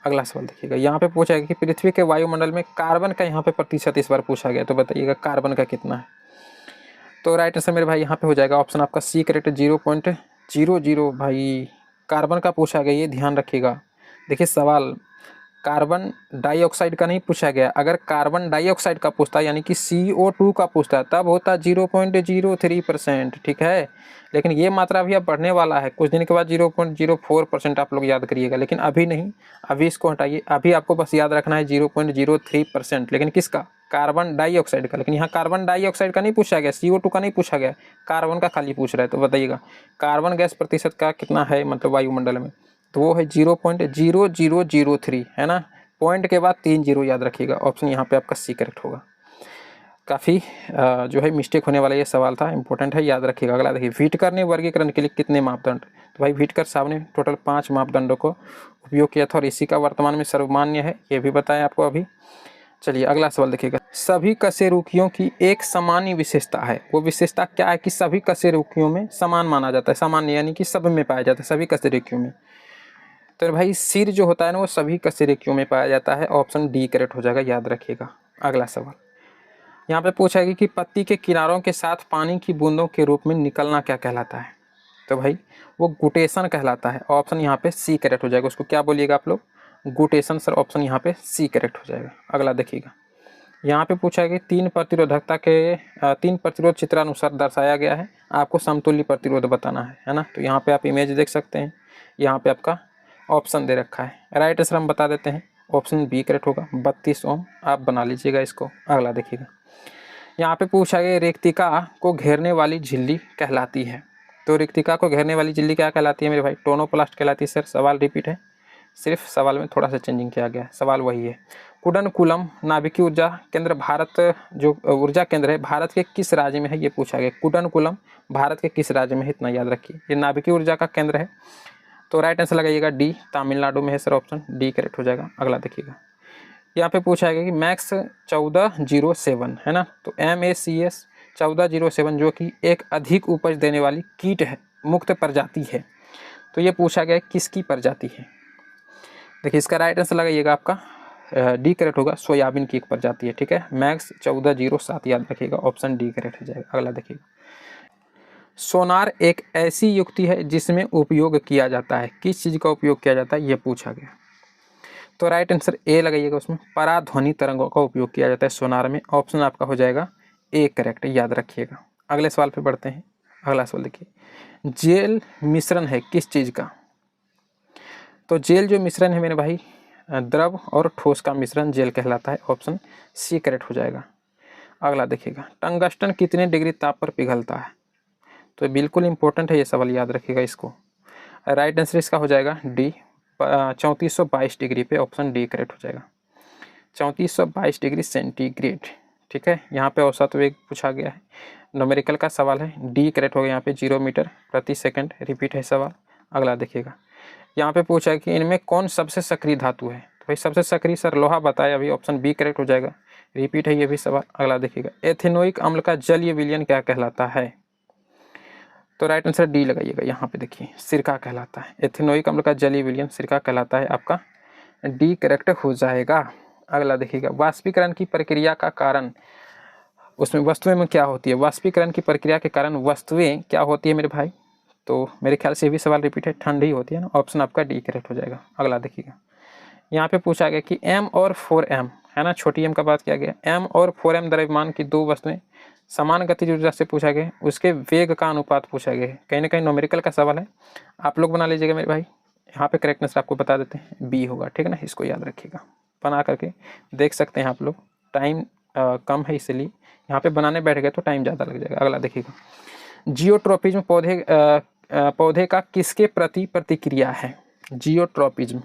अगला सवाल देखिएगा, यहाँ पे पूछा गया कि पृथ्वी के वायुमंडल में कार्बन का यहाँ पे प्रतिशत इस बार पूछा गया, तो बताइएगा कार्बन का कितना है? तो राइट आंसर मेरे भाई यहाँ पे हो जाएगा ऑप्शन आपका सी करेक्ट, 0.00। भाई कार्बन का पूछा गया, ये ध्यान रखिएगा। देखिए सवाल कार्बन डाइऑक्साइड का नहीं पूछा गया, अगर कार्बन डाइऑक्साइड का पूछता यानी कि CO2 का पूछता तब होता 0.03%, ठीक है। लेकिन ये मात्रा भी अब बढ़ने वाला है, कुछ दिन के बाद 0.04% आप लोग याद करिएगा, लेकिन अभी नहीं, अभी इसको हटाइए, अभी आपको बस याद रखना है 0.03%, लेकिन किसका? कार्बन डाइऑक्साइड का। लेकिन यहाँ कार्बन डाइऑक्साइड का नहीं पूछा गया, CO2 का नहीं पूछा गया, कार्बन का खाली पूछ रहा है। तो बताइएगा कार्बन गैस प्रतिशत का कितना है मतलब वायुमंडल में? तो वो है 0.0003, है ना, पॉइंट के बाद 3 जीरो याद रखिएगा, ऑप्शन यहाँ पे आपका सी करेक्ट होगा। काफ़ी जो है मिस्टेक होने वाला ये सवाल था, इंपॉर्टेंट है, याद रखिएगा। अगला देखिए, व्हिटकर ने वर्गीकरण के लिए कितने मापदंड? तो भाई व्हिटकर साहब ने टोटल 5 मापदंडों को उपयोग किया था और इसी का वर्तमान में सर्वमान्य है, ये भी बताया आपको अभी। चलिए अगला सवाल देखिएगा, सभी कशेरुकियों की एक सामान्य विशेषता है, वो विशेषता क्या है कि सभी कशेरुकियों में समान माना जाता है, सामान्य यानी कि सब में पाया जाता है, सभी कशेरुकियों में। तो भाई सिर जो होता है ना वो सभी कशेरुकियों में पाया जाता है, ऑप्शन डी करेक्ट हो जाएगा, याद रखिएगा। अगला सवाल, यहाँ पे पूछा है कि पत्ती के किनारों के साथ पानी की बूंदों के रूप में निकलना क्या कहलाता है? तो भाई वो गुटेशन कहलाता है। ऑप्शन यहाँ पे सी करेक्ट हो जाएगा। उसको क्या बोलिएगा आप लोग? गुटेशन। सर ऑप्शन यहाँ पे सी करेक्ट हो जाएगा। अगला देखिएगा, यहाँ पे पूछा है कि तीन प्रतिरोध चित्रानुसार दर्शाया गया है, आपको समतुल्य प्रतिरोध बताना है ना। तो यहाँ पे आप इमेज देख सकते हैं, यहाँ पे आपका ऑप्शन दे रखा है। राइट आंसर हम बता देते हैं, ऑप्शन बी करेक्ट होगा, 32 ओम। आप बना लीजिएगा इसको। अगला देखिएगा, यहाँ पे पूछा गया रेक्तिका को घेरने वाली झिल्ली कहलाती है। तो रेक्तिका को घेरने वाली झिल्ली क्या कहलाती है मेरे भाई? टोनोप्लास्ट कहलाती है। सर सवाल रिपीट है, सिर्फ सवाल में थोड़ा सा चेंजिंग किया गया है, सवाल वही है। कुडनकुलम नाभिकीय ऊर्जा केंद्र भारत जो ऊर्जा केंद्र है भारत के किस राज्य में है, ये पूछा गया। कुडनकुलम भारत के किस राज्य में है, इतना याद रखिए। ये नाभिकीय ऊर्जा का केंद्र है। तो राइट आंसर लगाइएगा डी, तमिलनाडु में है। सर ऑप्शन डी करेक्ट हो जाएगा। अगला देखिएगा, यहाँ पे पूछा गया कि मैक्स 1407 है ना। तो MACS 1407 जो कि एक अधिक उपज देने वाली कीट है, मुक्त प्रजाति है। तो ये पूछा गया किसकी प्रजाति है? देखिए इसका राइट आंसर लगाइएगा, आपका डी करेक्ट होगा, सोयाबीन की एक प्रजाति है। ठीक है, मैक्स 1407 याद रखिएगा, ऑप्शन डी करेक्ट हो जाएगा। अगला देखिएगा, सोनार एक ऐसी युक्ति है जिसमें उपयोग किया जाता है। किस चीज़ का उपयोग किया जाता है, ये पूछा गया। तो राइट आंसर ए लगाइएगा, उसमें पराध्वनि तरंगों का उपयोग किया जाता है सोनार में। ऑप्शन आपका हो जाएगा ए करेक्ट, याद रखिएगा। अगले सवाल पे बढ़ते हैं। अगला सवाल देखिए, जेल मिश्रण है किस चीज़ का? तो जेल जो मिश्रण है मेरे भाई, द्रव और ठोस का मिश्रण जेल कहलाता है। ऑप्शन सी करेक्ट हो जाएगा। अगला देखिएगा, टंगस्टन कितने डिग्री ताप पर पिघलता है? तो बिल्कुल इंपॉर्टेंट है ये सवाल, याद रखिएगा इसको। राइट आंसर इसका हो जाएगा डी, 3422 डिग्री पे। ऑप्शन डी करेक्ट हो जाएगा, 3422 डिग्री सेंटीग्रेड। ठीक है, यहाँ पे औसत वेग पूछा गया है, न्यूमेरिकल का सवाल है। डी करेक्ट हो गया यहाँ पे, 0 मीटर प्रति सेकंड। रिपीट है सवाल। अगला देखिएगा, यहाँ पे पूछा है कि इनमें कौन सबसे सक्रिय धातु है? तो भाई सबसे सक्रिय सर लोहा बताया अभी, ऑप्शन बी करेक्ट हो जाएगा। रिपीट है ये भी सवाल। अगला देखिएगा, एथेनोइक अम्ल का जलीय विलयन क्या कहलाता है? तो राइट आंसर डी लगाइएगा। यहाँ पे देखिए सिरका कहलाता है। एथेनोइक अम्ल का जलीय विलयन सिरका कहलाता है, आपका डी करेक्ट हो जाएगा। अगला देखिएगा, वाष्पीकरण की प्रक्रिया का कारण, उसमें वस्तुएं में क्या होती है? वाष्पीकरण की प्रक्रिया के कारण वस्तुएं क्या होती है मेरे भाई? तो मेरे ख्याल से ये भी सवाल रिपीट है, ठंडी होती है ना। ऑप्शन आपका डी करेक्ट हो जाएगा। अगला देखिएगा, यहाँ पे पूछा गया कि m और 4m है ना, छोटी m का बात किया गया। m और 4m द्रव्यमान की दो वस्तुएं समान गतिज ऊर्जा से पूछा गया, उसके वेग का अनुपात पूछा गया है। कहीं ना कहीं न्यूमेरिकल का सवाल है, आप लोग बना लीजिएगा मेरे भाई। यहाँ पे करेक्ट आंसर आपको बता देते हैं, बी होगा। ठीक है ना, इसको याद रखिएगा, बना करके देख सकते हैं आप लोग। टाइम कम है इसलिए यहाँ पे बनाने बैठ गए तो टाइम ज़्यादा लग जाएगा। अगला देखिएगा, जियोट्रोपिज्म पौधे का किसके प्रति प्रतिक्रिया है? जियोट्रोपिज्म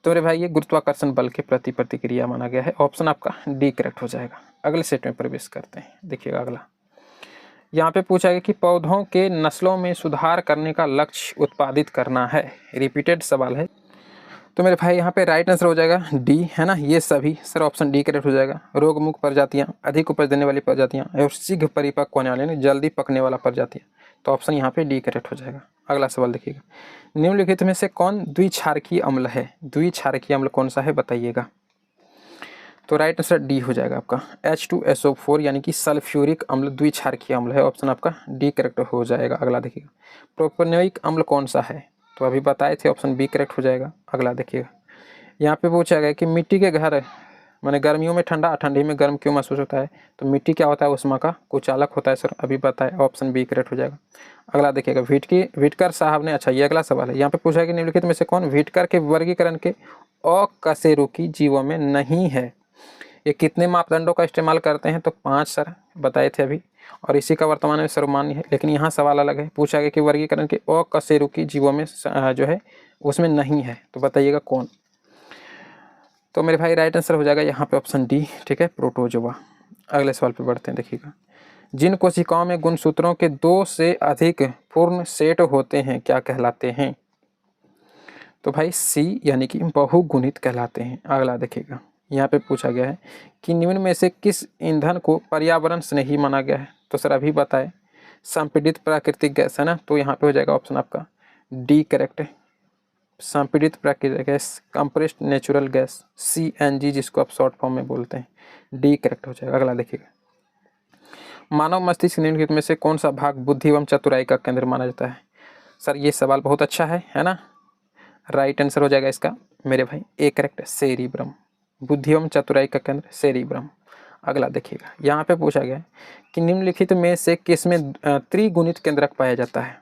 तो मेरे भाई ये गुरुत्वाकर्षण बल के प्रति प्रतिक्रिया माना गया है। ऑप्शन आपका डी करेक्ट हो जाएगा। अगले सेट में प्रवेश करते हैं। देखिएगा अगला, यहाँ पे पूछा गया कि पौधों के नस्लों में सुधार करने का लक्ष्य उत्पादित करना है। रिपीटेड सवाल है। तो मेरे भाई यहाँ पे राइट आंसर हो जाएगा डी, है ना। ये सभी सर ऑप्शन डी करेक्ट हो जाएगा। रोगमुक्त प्रजातियाँ, अधिक उपज देने वाली प्रजातियाँ और शीघ्र परिपक्व होने वाले, जल्दी पकने वाला प्रजातियाँ। तो ऑप्शन यहाँ पे डी करेक्ट हो जाएगा। अगला सवाल देखिएगा, निम्नलिखित में से कौन द्विक्षारकीय अम्ल है? द्विक्षारकीय अम्ल कौन सा है बताइएगा। तो राइट आंसर डी हो जाएगा आपका, H2SO4 यानी कि सल्फ्यूरिक अम्ल द्विक्षारकीय अम्ल है। ऑप्शन आपका डी करेक्ट हो जाएगा। अगला देखिएगा, प्रोपेनोइक अम्ल कौन सा है? तो अभी बताए थे, ऑप्शन बी करेक्ट हो जाएगा। अगला देखिएगा, यहाँ पे पूछा गया कि मिट्टी के घर माने गर्मियों में ठंडा, ठंडी में गर्म क्यों महसूस होता है? तो मिट्टी क्या होता है? उष्मा का कुचालक होता है। सर अभी बताया, ऑप्शन बी करेक्ट हो जाएगा। अगला देखिएगा, विटकर साहब ने, अच्छा ये अगला सवाल है। यहाँ पे पूछा है कि निम्नलिखित में से कौन विटकर के वर्गीकरण के अकशेरुकी जीवों में नहीं है? ये कितने मापदंडों का इस्तेमाल करते हैं? तो 5 सर बताए थे अभी, और इसी का वर्तमान में सर्वमान्य है। लेकिन यहाँ सवाल अलग है, पूछा गया कि वर्गीकरण के अकशेरुकी जीवों में जो है उसमें नहीं है, तो बताइएगा कौन? तो मेरे भाई राइट आंसर हो जाएगा यहाँ पे ऑप्शन डी। ठीक है, प्रोटोजोआ। अगले सवाल पे बढ़ते हैं। देखिएगा, जिन कोशिकाओं में गुणसूत्रों के 2 से अधिक पूर्ण सेट होते हैं क्या कहलाते हैं? तो भाई सी यानी कि बहुगुणित कहलाते हैं। अगला देखिएगा, यहाँ पे पूछा गया है कि निम्न में से किस ईंधन को पर्यावरण स्नेही माना गया है? तो सर अभी बताए, संपीड़ित प्राकृतिक गैस है ना। तो यहाँ पे हो जाएगा ऑप्शन आपका डी करेक्ट है, संपीड़ित प्राकृतिक gas, compressed natural gas, CNG जिसको आप शॉर्ट फॉर्म में बोलते हैं। डी करेक्ट हो जाएगा। अगला देखिएगा, मानव मस्तिष्क निम्नलिखित में से कौन सा भाग बुद्धि एवं चतुराई का केंद्र माना जाता है? सर ये सवाल बहुत अच्छा है ना। राइट आंसर हो जाएगा इसका मेरे भाई ए करेक्ट, सेरिब्रम। बुद्धि एवं चतुराई का केंद्र सेरिब्रम। अगला देखिएगा, यहाँ पे पूछा गया है कि निम्नलिखित में से किसमें त्रिगुणित केंद्रक पाया जाता है?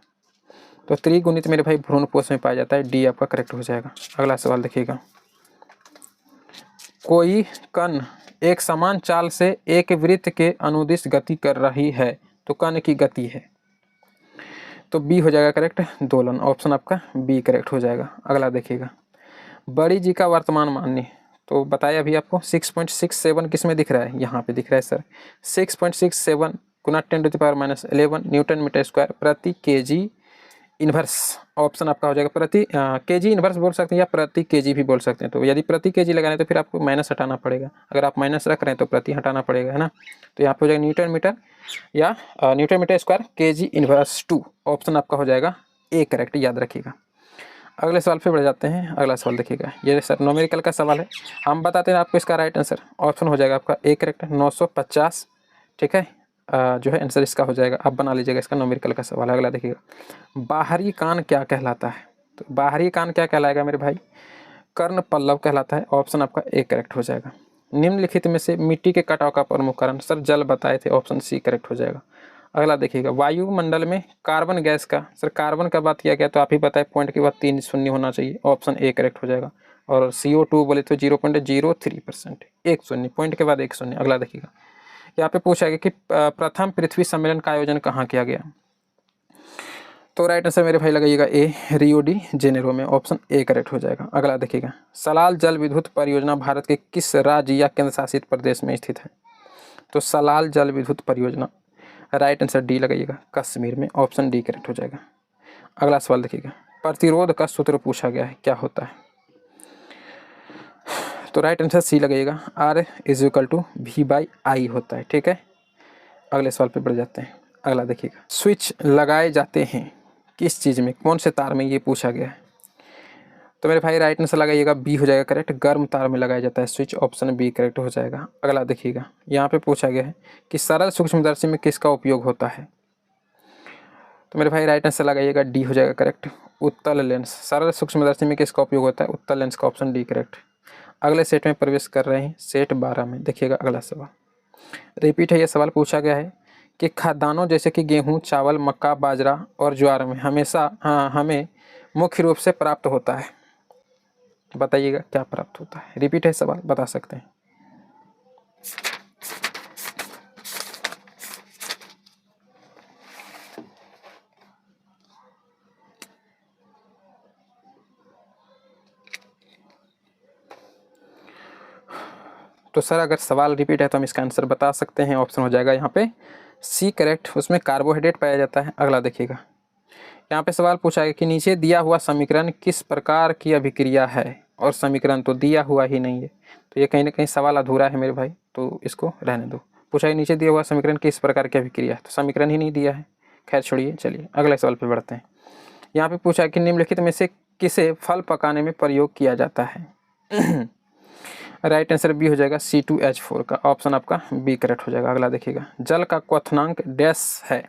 तो त्रिगुणित मेरे भाई भ्रूणपोष में पाया जाता है, डी आपका करेक्ट हो जाएगा। अगला सवाल देखिएगा, कोई कण एक समान चाल से एक वृत्त के अनुदिश गति कर रही है, तो कण की गति है, तो बी हो जाएगा करेक्ट, दोलन। ऑप्शन आपका बी करेक्ट हो जाएगा। अगला देखिएगा, बड़ी जी का वर्तमान मान्य, तो बताया अभी आपको 6.67 किस में दिख रहा है? यहाँ पे दिख रहा है सर, 6.67 गुना 10⁻11 न्यूटन मीटर स्क्वायर प्रति केजी इन्वर्स। ऑप्शन आपका हो जाएगा प्रति केजी इन्वर्स बोल सकते हैं या प्रति केजी भी बोल सकते हैं। तो यदि प्रति केजी लगाना है तो फिर आपको माइनस हटाना पड़ेगा, अगर आप माइनस रख रहे हैं तो प्रति हटाना पड़ेगा, है ना। तो यहाँ पे हो जाएगा न्यूटन मीटर या newton metre square KG inverse 2। Option आपका हो जाएगा ए करेक्ट, याद रखिएगा। अगले सवाल पे बढ़ जाते हैं। अगला सवाल देखिएगा, ये सर न्यूमेरिकल का सवाल है, हम बताते हैं आपको इसका राइट आंसर। ऑप्शन हो जाएगा आपका ए करेक्ट 950, ठीक है। जो है आंसर इसका हो जाएगा, आप बना लीजिएगा, इसका न्यूमेरिकल का सवाल है। अगला देखिएगा, बाहरी कान क्या कहलाता है? तो बाहरी कान क्या कहलाएगा मेरे भाई? कर्ण पल्लव कहलाता है। ऑप्शन आपका ए करेक्ट हो जाएगा। निम्नलिखित में से मिट्टी के कटाव का प्रमुख कारण? सर जल बताए थे, ऑप्शन सी करेक्ट हो जाएगा। अगला देखिएगा, वायुमंडल में कार्बन गैस का, सर कार्बन का बात किया गया तो आप ही बताए पॉइंट के बाद 3 शून्य होना चाहिए। ऑप्शन ए करेक्ट हो जाएगा। और CO2 बोले तो 0.03%, 1 शून्य, पॉइंट के बाद 1 शून्य। अगला देखिएगा, यहाँ पे पूछा गया कि प्रथम पृथ्वी सम्मेलन का आयोजन कहाँ किया गया? तो राइट आंसर मेरे भाई लगाइएगा ए, रियो डी जेनेरो में। ऑप्शन ए करेक्ट हो जाएगा। अगला देखिएगा, सलाल जल विद्युत परियोजना भारत के किस राज्य या केंद्र शासित प्रदेश में स्थित है? तो सलाल जल विद्युत परियोजना, राइट आंसर डी लगाइएगा, कश्मीर में। ऑप्शन डी करेक्ट हो जाएगा। अगला सवाल देखिएगा, प्रतिरोध का सूत्र पूछा गया है, क्या होता है? तो राइट आंसर सी लगाइएगा, R = V/I होता है, ठीक है। अगले सवाल पे बढ़ जाते हैं। अगला देखिएगा, स्विच लगाए जाते हैं किस चीज़ में, कौन से तार में, ये पूछा गया है। तो मेरे भाई राइट आंसर लगाइएगा बी हो जाएगा करेक्ट, गर्म तार में लगाया जाता है स्विच। ऑप्शन बी करेक्ट हो जाएगा। अगला देखिएगा, यहाँ पे पूछा गया है कि सरल सूक्ष्मदर्शी में किसका उपयोग होता है? तो मेरे भाई राइट आंसर लगाइएगा डी हो जाएगा करेक्ट, उत्तल लेंस। सरल सूक्ष्मदर्शी में किसका उपयोग होता है? उत्तल लेंस का। Option D correct. अगले सेट में प्रवेश कर रहे हैं, सेट 12 में। देखिएगा अगला सवाल, रिपीट है, यह सवाल पूछा गया है कि खाद्यान्नों जैसे कि गेहूं, चावल, मक्का, बाजरा और ज्वार में हमें मुख्य रूप से प्राप्त होता है, बताइएगा क्या प्राप्त होता है? रिपीट है सवाल, बता सकते हैं। तो सर अगर सवाल रिपीट है तो हम इसका आंसर बता सकते हैं। ऑप्शन हो जाएगा यहाँ पे सी करेक्ट, उसमें कार्बोहाइड्रेट पाया जाता है। अगला देखिएगा, यहाँ पे सवाल पूछा है कि नीचे दिया हुआ समीकरण किस प्रकार की अभिक्रिया है? और समीकरण तो दिया हुआ ही नहीं है, तो ये कहीं ना कहीं सवाल अधूरा है मेरे भाई, तो इसको रहने दो। पूछा है नीचे दिया हुआ समीकरण किस प्रकार की अभिक्रिया है, तो समीकरण ही नहीं दिया है। खैर छोड़िए, चलिए अगले सवाल पर बढ़ते हैं। यहाँ पे पूछा है कि निम्नलिखित में से किसे फल पकाने में प्रयोग किया जाता है? राइट आंसर बी हो जाएगा C2H4 का। ऑप्शन आपका बी करेक्ट हो जाएगा। अगला देखिएगा, जल का क्वथनांक डैश है?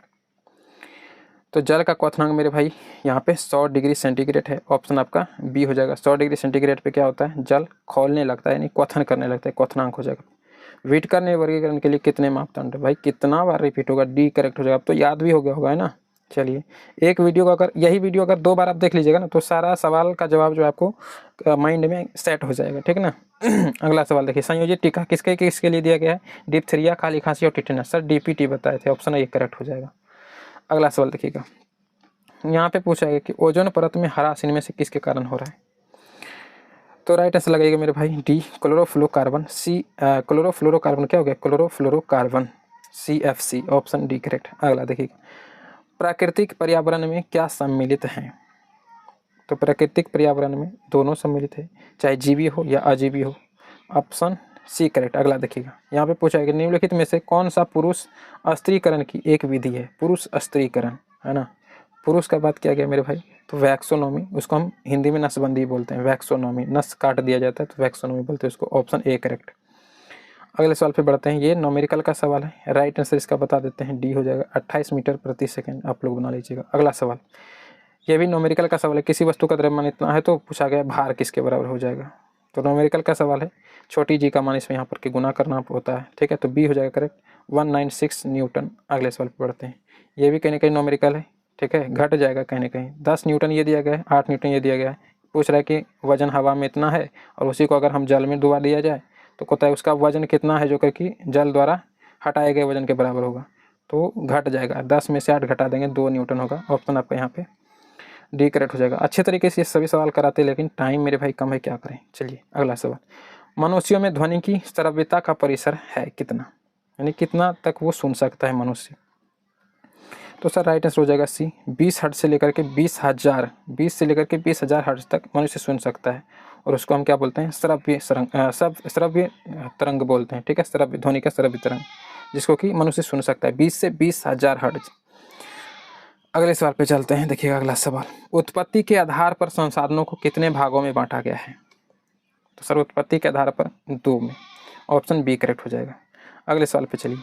तो जल का क्वथनांक मेरे भाई यहाँ पे 100 डिग्री सेंटीग्रेड है। ऑप्शन आपका बी हो जाएगा। 100 डिग्री सेंटीग्रेड पे क्या होता है? जल खौलने लगता है, यानी क्वथन करने लगता है, क्वथनांक हो जाएगा। व्हिटकर ने वर्गीकरण के लिए कितने मापदंड? भाई कितना बार रिपीट होगा? डी करेक्ट हो जाएगा। अब तो याद भी हो गया होगा, है ना। चलिए, एक वीडियो का अगर यही वीडियो अगर 2 बार आप देख लीजिएगा ना, तो सारा सवाल का जवाब जो है आपको माइंड में सेट हो जाएगा, ठीक ना। अगला सवाल देखिए, संयोजित टीका किसके किसके लिए दिया गया है? डिप्थीरिया, काली खांसी और टिटेनस। सर DPT बताए थे, ऑप्शन ए करेक्ट हो जाएगा। अगला सवाल देखिएगा, यहाँ पे पूछा है कि ओजोन परत में ह्रास इनमें से किसके कारण हो रहा है? तो राइट आंसर लगेगा मेरे भाई डी, क्लोरोफ्लोरोकार्बन। क्लोरोफ्लोरोकार्बन क्या हो गया? Chlorofluorocarbon, CFC। Option D correct. अगला देखिएगा, प्राकृतिक पर्यावरण में क्या सम्मिलित हैं? तो प्राकृतिक पर्यावरण में दोनों सम्मिलित है, चाहे जीवी हो या अजीवी हो। Option C correct. अगला देखिएगा, यहाँ पे पूछा है कि निम्नलिखित में से कौन सा पुरुष स्त्रीकरण की एक विधि है? पुरुष स्त्रीकरण, है ना। पुरुष का बात किया गया मेरे भाई, तो वैक्सोनोमी, उसको हम हिंदी में नसबंदी बोलते हैं। वैक्सोनोमी, नस काट दिया जाता है तो वैक्सोनोमी बोलते हैं उसको। Option A correct. अगले सवाल पे बढ़ते हैं। ये न्यूमेरिकल का सवाल है, राइट आंसर इसका बता देते हैं, डी हो जाएगा 28 मीटर प्रति सेकंड। आप लोग बना लीजिएगा। अगला सवाल, ये भी न्यूमेरिकल का सवाल है। किसी वस्तु का द्रव्यमान इतना है तो पूछा गया भार किसके बराबर हो जाएगा। तो न्यूमेरिकल का सवाल है, छोटी जी का मान इसमें यहाँ पर के गुना करना होता है, ठीक है। तो बी हो जाएगा करेक्ट, 196 न्यूटन। अगले सवाल पे बढ़ते हैं। ये भी कहीं ना कहीं न्यूमेरिकल है, ठीक है, घट जाएगा कहीं ना कहीं। 10 न्यूटन ये दिया गया है, 8 न्यूटन ये दिया गया है। पूछ रहा है कि वजन हवा में इतना है और उसी को अगर हम जल में डुबा दिया जाए तो कहता है उसका वजन कितना है जो कि जल द्वारा हटाए गए वजन के बराबर होगा। तो घट जाएगा, 10 में से 8 घटा देंगे, 2 न्यूटन होगा। ऑप्शन आपका यहाँ पे डी करेक्ट हो जाएगा। अच्छे तरीके से ये सभी सवाल कराते हैं लेकिन टाइम मेरे भाई कम है, क्या करें। चलिए अगला सवाल, मनुष्यों में ध्वनि की श्रव्यता का परिसर है कितना, यानी कितना तक वो सुन सकता है मनुष्य। तो सर राइट आंसर हो जाएगा सी, 20 हर्ट्ज से लेकर के 20,000 हर्ट्ज तक मनुष्य सुन सकता है। और उसको हम क्या बोलते हैं, श्रव्य तरंग बोलते हैं, ठीक है, श्रव्य ध्वनि का श्रव्य तरंग, जिसको कि मनुष्य सुन सकता है 20 से 20,000 हर्ट्ज। अगले सवाल पे चलते हैं। देखिएगा अगला सवाल, उत्पत्ति के आधार पर संसाधनों को कितने भागों में बांटा गया है। तो सर उत्पत्ति के आधार पर 2 में। ऑप्शन बी करेक्ट हो जाएगा। अगले सवाल पे चलिए,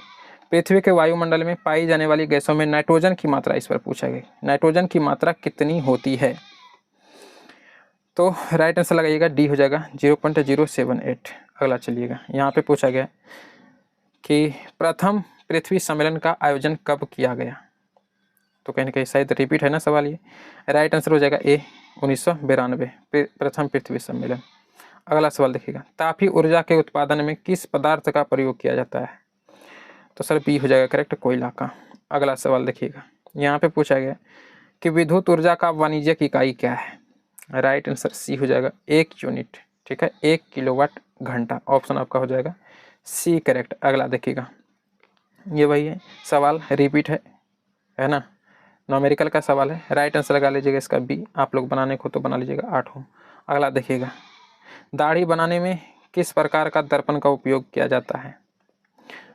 पृथ्वी के वायुमंडल में पाई जाने वाली गैसों में नाइट्रोजन की मात्रा इस पर पूछा गया, नाइट्रोजन की मात्रा कितनी होती है। तो राइट आंसर लगाइएगा, डी हो जाएगा 0.078। अगला चलिएगा, यहाँ पे पूछा गया कि प्रथम पृथ्वी सम्मेलन का आयोजन कब किया गया। तो कहीं ना कहीं शायद रिपीट है ना सवाल ये। राइट आंसर हो जाएगा ए, 1992 प्रथम पृथ्वी सम्मेलन। अगला सवाल देखिएगा, तापीय ऊर्जा के उत्पादन में किस पदार्थ का प्रयोग किया जाता है। तो सर बी हो जाएगा करेक्ट, कोयला का। अगला सवाल देखिएगा, यहाँ पे पूछा गया कि विद्युत ऊर्जा का वाणिज्यिक इकाई क्या है। राइट आंसर सी हो जाएगा 1 यूनिट, ठीक है, 1 किलोवाट घंटा। ऑप्शन आपका हो जाएगा सी करेक्ट। अगला देखिएगा, ये वही है सवाल, रिपीट है ना, न्यूमेरिकल का सवाल है। राइट आंसर लगा लीजिएगा इसका बी, आप लोग बनाने को तो बना लीजिएगा 8 हो। अगला देखिएगा, दाढ़ी बनाने में किस प्रकार का दर्पण का उपयोग किया जाता है।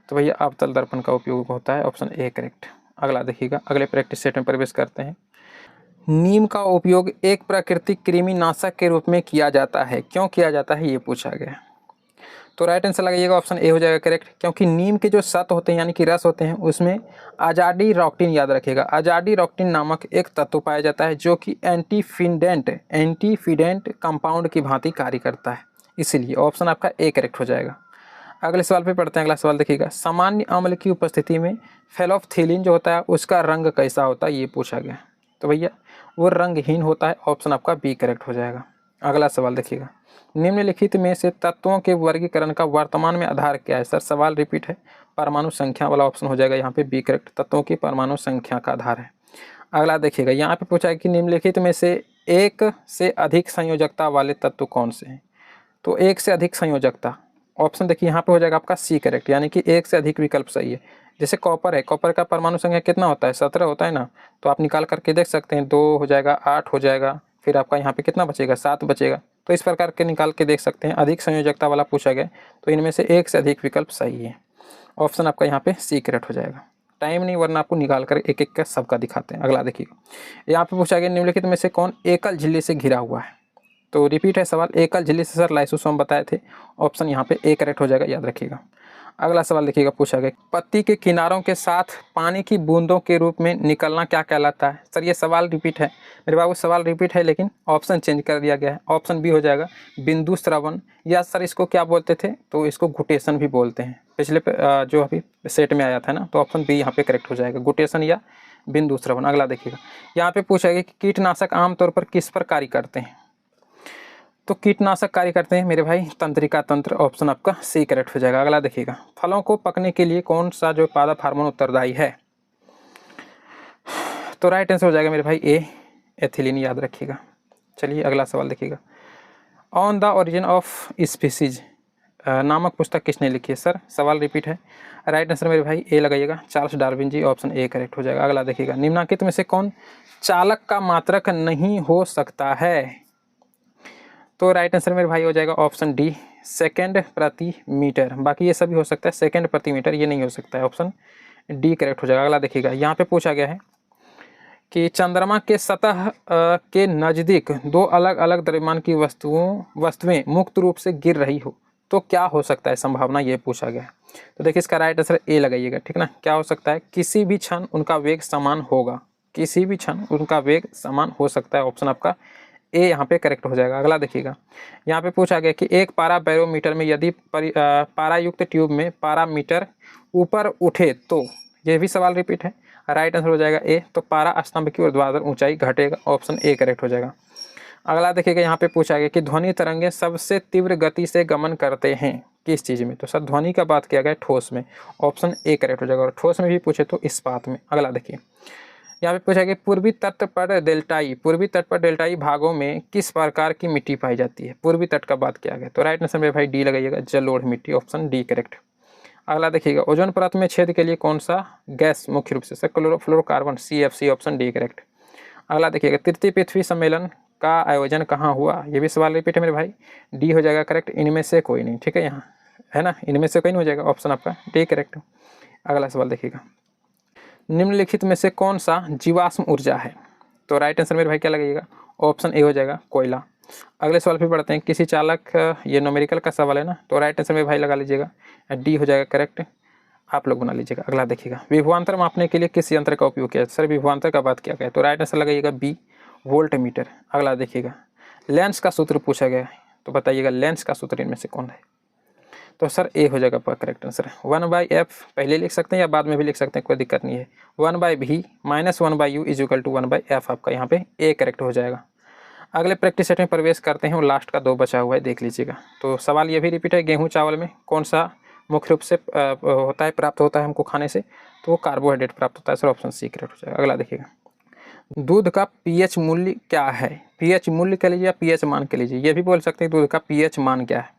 तो भैया अवतल दर्पण का उपयोग होता है। Option A correct. अगला देखिएगा, अगले प्रैक्टिस सेट में प्रवेश करते हैं। नीम का उपयोग एक प्राकृतिक कृमिनाशक के रूप में किया जाता है, क्यों किया जाता है ये पूछा गया। तो राइट आंसर लगाइएगा, ऑप्शन ए हो जाएगा करेक्ट, क्योंकि नीम के जो सत होते हैं यानी कि रस होते हैं उसमें अजाडिरोक्टिन, याद रखिएगा, अजाडिरोक्टिन नामक एक तत्व पाया जाता है जो कि एंटीफिडेंट कंपाउंड की भांति कार्य करता है, इसीलिए ऑप्शन आपका ए करेक्ट हो जाएगा। अगले सवाल पे पढ़ते हैं। अगला सवाल देखिएगा, सामान्य अम्ल की उपस्थिति में फेलोफ्थिलीन जो होता है उसका रंग कैसा होता है ये पूछा गया। तो भैया वो रंगहीन होता है। ऑप्शन आपका बी करेक्ट हो जाएगा। अगला सवाल देखिएगा, निम्नलिखित में से तत्वों के वर्गीकरण का वर्तमान में आधार क्या है। सर सवाल रिपीट है, परमाणु संख्या वाला ऑप्शन हो जाएगा यहाँ पे बी करेक्ट, तत्वों की परमाणु संख्या का आधार है। अगला देखिएगा, यहाँ पे पूछा है कि निम्नलिखित में से एक से अधिक संयोजकता वाले तत्व कौन से हैं। तो एक से अधिक संयोजकता, ऑप्शन देखिए यहाँ पे हो जाएगा आपका सी करेक्ट, यानी कि एक से अधिक विकल्प सही है। जैसे कॉपर है, कॉपर का परमाणु संख्या कितना होता है, 17 होता है ना, तो आप निकाल करके देख सकते हैं, 2 हो जाएगा, 8 हो जाएगा, फिर आपका यहाँ पे कितना बचेगा, 7 बचेगा। तो इस प्रकार के निकाल के देख सकते हैं। अधिक संयोजकता वाला पूछा गया तो इनमें से एक से अधिक विकल्प सही है। ऑप्शन आपका यहाँ पे सी करेक्ट हो जाएगा। टाइम नहीं, वरना आपको निकाल कर एक एक का सबका दिखाते हैं। अगला देखिएगा, यहाँ पे पूछा गया निम्नलिखित में से कौन एकल झिल्ली से घिरा हुआ है। तो रिपीट है सवाल, एकल झिल्ली से सर लाइसोसोम बताए थे। ऑप्शन यहाँ पे ए करेक्ट हो जाएगा, याद रखिएगा। अगला सवाल देखिएगा, पूछा गया पत्ती के किनारों के साथ पानी की बूंदों के रूप में निकलना क्या कहलाता है। सर ये सवाल रिपीट है मेरे बाबू, सवाल रिपीट है लेकिन ऑप्शन चेंज कर दिया गया है। ऑप्शन बी हो जाएगा बिंदु श्रवण, या सर इसको क्या बोलते थे, तो इसको गुटेशन भी बोलते हैं, पिछले जो अभी सेट में आया था ना। तो ऑप्शन बी यहाँ पे करेक्ट हो जाएगा, गुटेशन या बिंदु श्रवण। अगला देखिएगा, यहाँ पे पूछा गया कि कीटनाशक आमतौर पर किस पर कार्य करते हैं। तो कीटनाशक कार्य करते हैं मेरे भाई तंत्रिका तंत्र। ऑप्शन आपका सी करेक्ट हो जाएगा। अगला देखिएगा, फलों को पकने के लिए कौन सा जो पादप हार्मोन उत्तरदायी है। तो राइट आंसर हो जाएगा मेरे भाई ए, एथिलीन, याद रखिएगा। चलिए अगला सवाल देखिएगा, on the origin of species नामक पुस्तक किसने लिखी है। सर सवाल रिपीट है। राइट आंसर मेरे भाई ए लगाइएगा, Charles Darwin ji. Option A correct हो जाएगा। अगला देखिएगा, निम्नलिखित में से कौन चालक का मात्रक नहीं हो सकता है। तो राइट आंसर मेरे भाई हो जाएगा ऑप्शन डी, सेकंड प्रति मीटर। बाकी ये सभी हो सकता है, सेकंड प्रति मीटर ये नहीं हो सकता है। ऑप्शन डी करेक्ट हो जाएगा। अगला देखिएगा, यहाँ पे पूछा गया है कि चंद्रमा के सतह के नज़दीक 2 अलग अलग द्रव्यमान की वस्तुएं मुक्त रूप से गिर रही हो तो क्या हो सकता है संभावना, ये पूछा गया है। तो देखिए इसका राइट आंसर ए लगाइएगा, ठीक ना। क्या हो सकता है, किसी भी क्षण उनका वेग समान होगा, किसी भी क्षण उनका वेग समान हो सकता है। ऑप्शन आपका ए यहाँ पे करेक्ट हो जाएगा। अगला देखिएगा, यहाँ पे पूछा गया कि एक पारा बैरोमीटर में यदि पारायुक्त ट्यूब में पारामीटर ऊपर उठे तो, ये भी सवाल रिपीट है। राइट आंसर हो जाएगा ए, तो पारा स्तंभ की ऊर्ध्वाधर ऊंचाई घटेगा। ऑप्शन ए करेक्ट हो जाएगा। अगला देखिएगा, यहाँ पे पूछा गया कि ध्वनि तरंगे सबसे तीव्र गति से गमन करते हैं किस चीज़ में, तो सर ध्वनि का बात किया गया ठोस में। ऑप्शन ए करेक्ट हो जाएगा। और ठोस में भी पूछे तो इस्पात में। अगला देखिए, यहाँ पे पूछा गया पूर्वी तट पर डेल्टाई भागों में किस प्रकार की मिट्टी पाई जाती है। पूर्वी तट का बात किया गया, तो राइट आंसर में भाई डी लगाइएगा, जलोढ़ मिट्टी। Option D correct. अगला देखिएगा, ओजोन परत में छेद के लिए कौन सा गैस मुख्य रूप से, chlorofluorocarbon, CFC। Option D correct. अगला देखिएगा, तृतीय पृथ्वी सम्मेलन का आयोजन कहाँ हुआ, ये भी सवाल रिपीट है मेरे भाई। डी हो जाएगा करेक्ट, इनमें से कोई नहीं, ठीक है, यहाँ है ना, इनमें से कोई नहीं हो जाएगा। ऑप्शन आपका डी करेक्ट। अगला सवाल देखिएगा, निम्नलिखित में से कौन सा जीवाश्म ऊर्जा है, तो राइट आंसर मेरे भाई क्या लगाइएगा, ऑप्शन ए हो जाएगा, कोयला। अगले सवाल पे पढ़ते हैं, किसी चालक, ये न्यूमेरिकल का सवाल है ना, तो राइट आंसर मेरे भाई लगा लीजिएगा, डी हो जाएगा करेक्ट, आप लोग बना लीजिएगा। अगला देखिएगा, विभवांतर मापने के लिए किस यंत्र का उपयोग किया, सर विभवांतर का बात किया गया, तो राइट आंसर लगाइएगा बी, वोल्ट मीटर। अगला देखिएगा, लेंस का सूत्र पूछा गया है, तो बताइएगा लेंस का सूत्र इनमें से कौन है, तो सर ए हो जाएगा करेक्ट आंसर। 1/f पहले लिख सकते हैं या बाद में भी लिख सकते हैं, कोई दिक्कत नहीं है। 1/v minus 1/u is equal to 1/f, आपका यहाँ पे ए करेक्ट हो जाएगा। अगले प्रैक्टिस सेट में प्रवेश करते हैं और लास्ट का 2 बचा हुआ है, देख लीजिएगा। तो सवाल ये भी रिपीट है, गेहूँ चावल में कौन सा मुख्य रूप से होता है, प्राप्त होता है हमको खाने से, तो वो कार्बोहाइड्रेट प्राप्त होता है। सर ऑप्शन सी करेक्ट हो जाएगा। अगला देखिएगा, दूध का पीएच मूल्य क्या है, पीएच मूल्य कह लीजिए या पीएच मान कह लीजिए, ये भी बोल सकते हैं दूध का पीएच मान क्या है,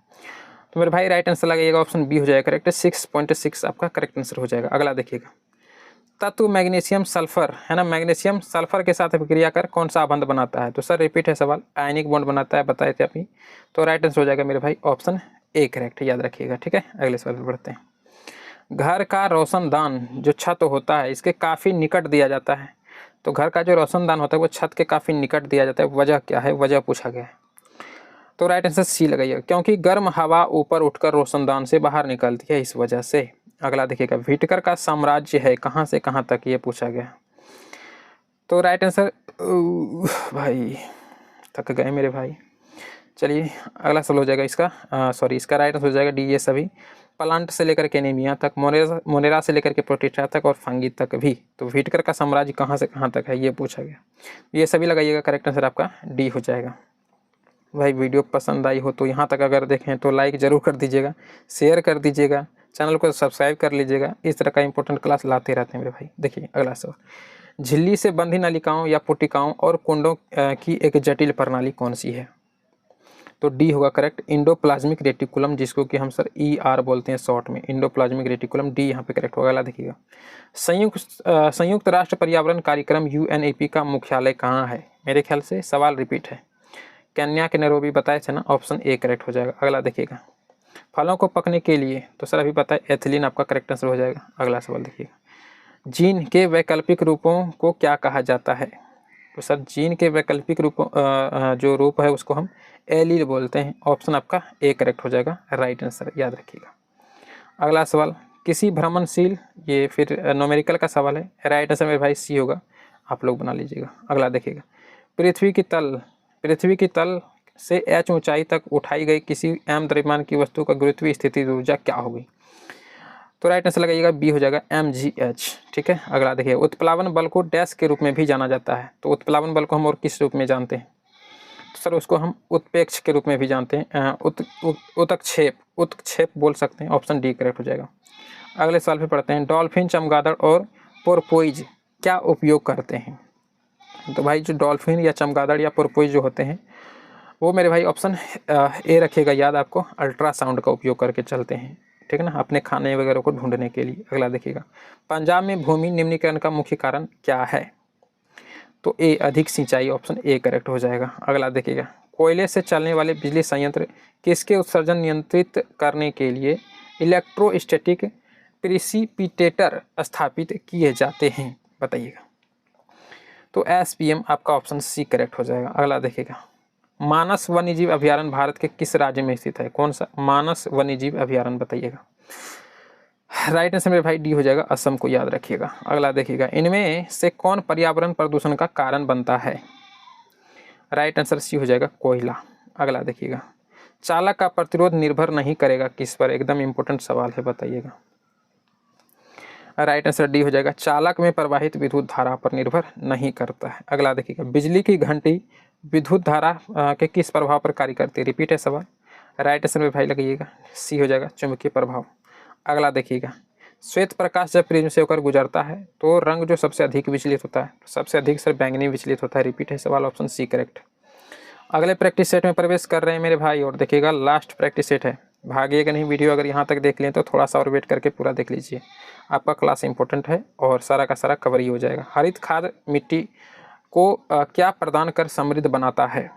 तो मेरे भाई राइट आंसर लगाइएगा, ऑप्शन बी हो जाएगा करेक्ट, 6.6 आपका करेक्ट आंसर हो जाएगा। अगला देखिएगा, तत्व मैग्नीशियम सल्फर है ना, मैग्नीशियम सल्फर के साथ अभिक्रिया कर कौन सा आबंध बनाता है, तो सर रिपीट है सवाल, आयनिक बॉन्ड बनाता है, बताए थे अभी, तो राइट आंसर हो जाएगा मेरे भाई ऑप्शन ए करेक्ट, याद रखिएगा, ठीक है। अगले सवाल पर बढ़ते हैं, घर का रोशनदान जो छत होता है इसके काफ़ी निकट दिया जाता है, तो घर का जो रोशनदान होता है वो छत के काफ़ी निकट दिया जाता है, वजह क्या है, वजह पूछा गया है, तो राइट आंसर सी लगाइएगा, क्योंकि गर्म हवा ऊपर उठकर रोशनदान से बाहर निकलती है, इस वजह से। अगला देखिएगा, व्हिटकर का साम्राज्य है कहाँ से कहाँ तक, ये पूछा गया, तो राइट आंसर भाई थक गए मेरे भाई। चलिए अगला सवाल हो जाएगा इसका, इसका राइट आंसर हो जाएगा डी, ये सभी प्लांट से लेकर के एनीमिया तक, मोनेरा से लेकर के प्रोटिस्टा तक और फंगी तक भी, तो व्हिटकर का साम्राज्य कहाँ से कहाँ तक है, ये पूछा गया, ये सभी लगाइएगा, करेक्ट आंसर आपका डी हो जाएगा। भाई वीडियो पसंद आई हो तो यहाँ तक अगर देखें तो लाइक ज़रूर कर दीजिएगा, शेयर कर दीजिएगा, चैनल को सब्सक्राइब कर लीजिएगा, इस तरह का इंपॉर्टेंट क्लास लाते रहते हैं मेरे भाई। देखिए अगला सवाल, झिल्ली से बंधी नलिकाओं या पुटिकाओं और कुंडों की एक जटिल प्रणाली कौन सी है, तो डी होगा करेक्ट, इंडोप्लाज्मिक रेटिकुलम, जिसको कि हम सर ER बोलते हैं शॉर्ट में, इंडोप्लाज्मिक रेटिकुलम, डी यहाँ पे करेक्ट होगा। अगला देखिएगा, संयुक्त राष्ट्र पर्यावरण कार्यक्रम UNEP का मुख्यालय कहाँ है, मेरे ख्याल से सवाल रिपीट है, केन्या के नैरोबी बताए थे ना, ऑप्शन ए करेक्ट हो जाएगा। अगला देखिएगा, फलों को पकने के लिए, तो सर अभी पता है एथिलीन आपका करेक्ट आंसर हो जाएगा। अगला सवाल देखिएगा, जीन के वैकल्पिक रूपों को क्या कहा जाता है, तो सर जीन के वैकल्पिक रूपों जो रूप है उसको हम एलील बोलते हैं, ऑप्शन आपका ए करेक्ट हो जाएगा, राइट आंसर, याद रखिएगा। अगला सवाल, किसी भ्रमणशील, ये फिर न्यूमेरिकल का सवाल है, राइट आंसर मेरे भाई सी होगा, आप लोग बना लीजिएगा। अगला देखिएगा, पृथ्वी की तल से h ऊंचाई तक उठाई गई किसी m द्रव्यमान की वस्तु का गुरुत्वीय स्थिति ऊर्जा क्या होगी, तो राइट आंसर लगाइएगा बी हो जाएगा mgh, ठीक है। अगला देखिए, उत्प्लावन बल को डैश के रूप में भी जाना जाता है, तो उत्प्लावन बल को हम और किस रूप में जानते हैं, तो सर उसको हम उत्प्रेक्ष के रूप में भी जानते हैं, उत्क्षेप बोल सकते हैं, ऑप्शन डी करेक्ट हो जाएगा। अगले सवाल पे पढ़ते हैं, डॉल्फिन, चमगादड़ और पोर्पोइज क्या उपयोग करते हैं, तो भाई जो डॉल्फिन या चमगादड़ या पोर्पोइज जो होते हैं वो मेरे भाई ऑप्शन ए रखिएगा, याद आपको, अल्ट्रासाउंड का उपयोग करके चलते हैं, ठीक है ना, अपने खाने वगैरह को ढूंढने के लिए। अगला देखिएगा, पंजाब में भूमि निम्नीकरण का मुख्य कारण क्या है, तो ए अधिक सिंचाई, ऑप्शन ए करेक्ट हो जाएगा। अगला देखिएगा, कोयले से चलने वाले बिजली संयंत्र किसके उत्सर्जन नियंत्रित करने के लिए इलेक्ट्रोस्टैटिक प्रिसिपिटेटर स्थापित किए जाते हैं, बताइएगा, तो SPM आपका ऑप्शन सी करेक्ट हो जाएगा। अगला देखिएगा, मानस वन्यजीव अभयारण्य भारत के किस राज्य में स्थित है? कौन सा? मानस वन्यजीव अभयारण्य बताइएगा। राइट आंसर मेरे भाई डी हो जाएगा, असम को याद रखिएगा। अगला देखिएगा, इनमें से कौन पर्यावरण प्रदूषण का कारण बनता है? राइट आंसर सी हो जाएगा, कोयला। अगला देखिएगा, चालक का प्रतिरोध निर्भर नहीं करेगा किस पर? एकदम इंपॉर्टेंट सवाल है, बताइएगा। राइट आंसर डी हो जाएगा, चालक में प्रवाहित विद्युत धारा पर निर्भर नहीं करता है। अगला देखिएगा, बिजली की घंटी विद्युत धारा के किस प्रभाव पर कार्य करती है? रिपीट है सवाल। राइट आंसर में भाई लगाइएगा, सी हो जाएगा, चुंबकीय प्रभाव। अगला देखिएगा, श्वेत प्रकाश जब प्रिज्म से होकर गुजरता है तो रंग जो सबसे अधिक विचलित होता है? सबसे अधिक सर बैंगनी विचलित होता है। रिपीट है सवाल, ऑप्शन सी करेक्ट। अगले प्रैक्टिस सेट में प्रवेश कर रहे हैं मेरे भाई, और देखिएगा लास्ट प्रैक्टिस सेट है, भागिएगा नहीं। वीडियो अगर यहाँ तक देख लें तो थोड़ा सा और वेट करके पूरा देख लीजिए, आपका क्लास इंपॉर्टेंट है और सारा का सारा कवर ही हो जाएगा। हरित खाद मिट्टी को क्या प्रदान कर समृद्ध बनाता है?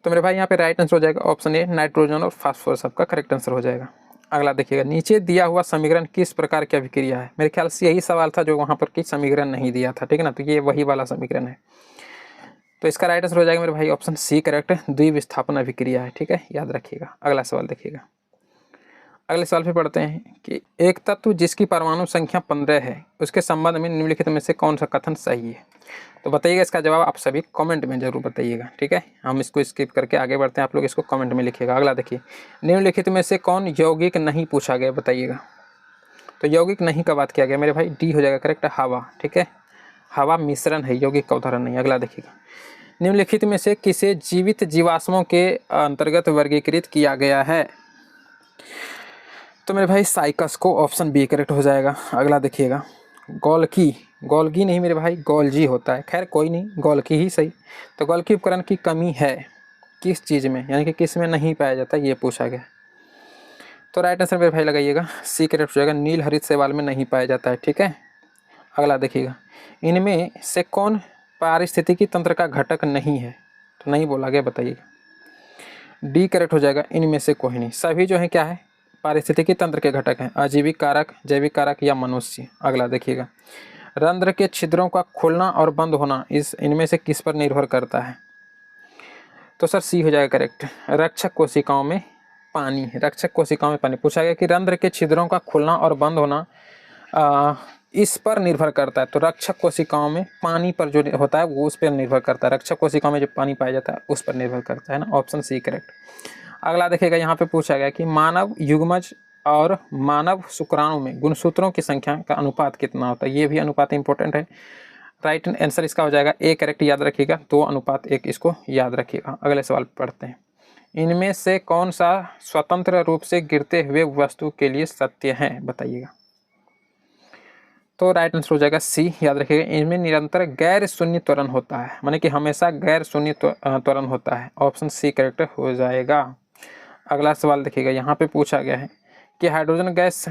तो मेरे भाई यहाँ पे राइट आंसर हो जाएगा ऑप्शन ए, नाइट्रोजन और फास्फोरस आपका करेक्ट आंसर हो जाएगा। अगला देखिएगा, नीचे दिया हुआ समीकरण किस प्रकार की अभिक्रिया है? मेरे ख्याल से यही सवाल था जो वहाँ पर कि समीकरण नहीं दिया था, ठीक है ना, तो ये वही वाला समीकरण है। तो इसका राइट आंसर हो जाएगा मेरे भाई ऑप्शन सी करेक्ट, द्विविस्थापन अभिक्रिया है, ठीक है, याद रखिएगा। अगला सवाल देखिएगा, अगले सवाल पे पढ़ते हैं कि एक तत्व जिसकी परमाणु संख्या 15 है उसके संबंध में निम्नलिखित में से कौन सा कथन सही है? तो बताइएगा, इसका जवाब आप सभी कमेंट में जरूर बताइएगा, ठीक है। हम इसको स्किप करके आगे बढ़ते हैं, आप लोग इसको कमेंट में लिखिएगा। अगला देखिए, निम्नलिखित में से कौन यौगिक नहीं पूछा गया? बताइएगा। तो यौगिक नहीं का बात किया गया मेरे भाई, डी हो जाएगा करेक्ट, हवा, ठीक है। हवा मिश्रण है, यौगिक का उदाहरण नहीं। अगला देखिएगा, निम्नलिखित में से किसे जीवित जीवाश्मों के अंतर्गत वर्गीकृत किया गया है? तो मेरे भाई साइकस को, ऑप्शन बी करेक्ट हो जाएगा। अगला देखिएगा, गोल्गी नहीं मेरे भाई, गोल्जी होता है, खैर कोई नहीं, गोल्की ही सही। तो गोल्की उपकरण की कमी है किस चीज़ में, यानी कि किस में नहीं पाया जाता, ये पूछा गया। तो राइट आंसर मेरे भाई लगाइएगा, सी करेक्ट हो जाएगा, नील हरित शैवाल में नहीं पाया जाता है, ठीक है। अगला देखिएगा, इनमें से कौन पारिस्थितिकी तंत्र का घटक नहीं है? तो नहीं बोला गया, बताइएगा। डी करेक्ट हो जाएगा, इनमें से कोई नहीं, सभी जो है क्या है, पारिस्थितिकी तंत्र के घटक हैं, आजीविक कारक, जैविक कारक या मनुष्य। अगला देखिएगा, रंध्र के छिद्रों का खुलना और बंद होना इनमें से किस पर निर्भर करता है? तो सर सी हो जाएगा करेक्ट, रक्षक कोशिकाओं में पानी। रक्षक कोशिकाओं में पानी पूछा गया कि रंध्र के छिद्रों का खुलना और बंद होना इस पर निर्भर करता है। तो रक्षक कोशिकाओं में पानी पर जो होता है वो उस पर निर्भर करता है, रक्षक कोशिकाओं में जो पानी पाया जाता है उस पर निर्भर करता है ना, ऑप्शन सी करेक्ट। अगला देखिएगा, यहाँ पे पूछा गया कि मानव युग्मज और मानव शुक्राणु में गुणसूत्रों की संख्या का अनुपात कितना होता है? ये भी अनुपात इंपॉर्टेंट है। राइट आंसर इसका हो जाएगा ए करेक्ट, याद रखिएगा, 2:1 इसको याद रखिएगा। अगले सवाल पढ़ते हैं, इनमें से कौन सा स्वतंत्र रूप से गिरते हुए वस्तु के लिए सत्य है? बताइएगा। तो राइट आंसर हो जाएगा सी, याद रखिएगा, इनमें निरंतर गैर शून्य त्वरण होता है, माने कि हमेशा गैर शून्य त्वरण होता है, ऑप्शन सी करेक्ट हो जाएगा। अगला सवाल देखिएगा, यहाँ पे पूछा गया है कि हाइड्रोजन गैस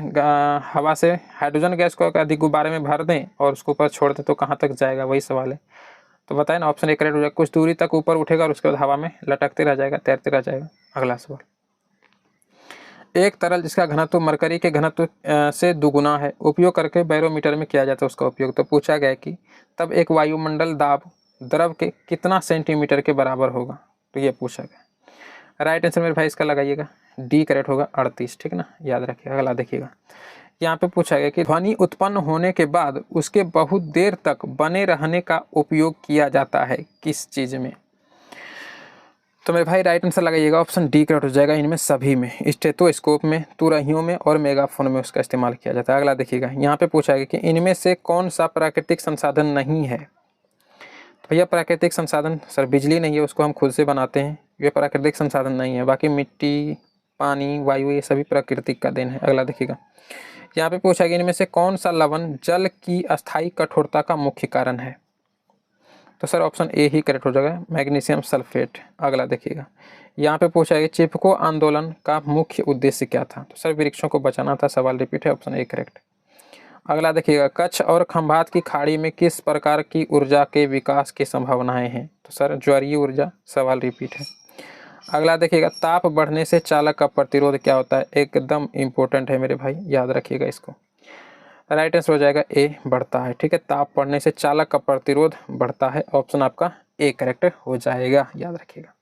हवा से हाइड्रोजन गैस को अधिक गुब्बारे में भर दें और उसको ऊपर छोड़ दें तो कहाँ तक जाएगा, वही सवाल है। तो बताएं ना, ऑप्शन ए करेक्ट हो जाएगा, कुछ दूरी तक ऊपर उठेगा और उसके बाद हवा में लटकते रह जाएगा, तैरते रह जाएगा। अगला सवाल, एक तरल जिसका घनत्व मरकरी के घनत्व से दुगुना है उपयोग करके बैरोमीटर में किया जाता है उसका उपयोग। तो पूछा गया कि तब एक वायुमंडल दाब द्रव के कितना सेंटीमीटर के बराबर होगा? तो ये पूछा गया। राइट आंसर मेरे भाई इसका लगाइएगा, डी करेक्ट होगा, 38, ठीक ना, याद रखिएगा। अगला देखिएगा, यहाँ पे पूछा गया कि ध्वनि उत्पन्न होने के बाद उसके बहुत देर तक बने रहने का उपयोग किया जाता है किस चीज़ में? तो मेरे भाई राइट आंसर लगाइएगा, ऑप्शन डी करेक्ट हो जाएगा, इनमें सभी में, स्टेथोस्कोप में, तुरहियों में और मेगाफोन में उसका इस्तेमाल किया जाता है। अगला देखिएगा, यहाँ पे पूछा गया कि इनमें से कौन सा प्राकृतिक संसाधन नहीं है? तो भैया प्राकृतिक संसाधन सर बिजली नहीं है, उसको हम खुद से बनाते हैं, ये प्राकृतिक संसाधन नहीं है। बाकी मिट्टी, पानी, वायु, ये सभी प्राकृतिक का देन है। अगला देखिएगा, यहाँ पे पूछा गया इनमें से कौन सा लवण जल की अस्थायी कठोरता का मुख्य कारण है? तो sir option A he correct हो जाएगा, मैग्नीशियम सल्फेट। अगला देखिएगा, यहाँ पे पूछा गया चिपको आंदोलन का मुख्य उद्देश्य क्या था? तो सर वृक्षों को बचाना था, सवाल रिपीट है, ऑप्शन ए करेक्ट। अगला देखिएगा, कच्छ और खंभात की खाड़ी में किस प्रकार की ऊर्जा के विकास की संभावनाएं हैं? तो सर ज्वारीय ऊर्जा, सवाल रिपीट है। अगला देखिएगा, ताप बढ़ने से चालक का प्रतिरोध क्या होता है? एकदम इंपॉर्टेंट है मेरे भाई, याद रखिएगा इसको। राइट आंसर हो जाएगा ए, बढ़ता है, ठीक है, ताप बढ़ने से चालक का प्रतिरोध बढ़ता है, ऑप्शन आपका ए करेक्ट हो जाएगा, याद रखिएगा।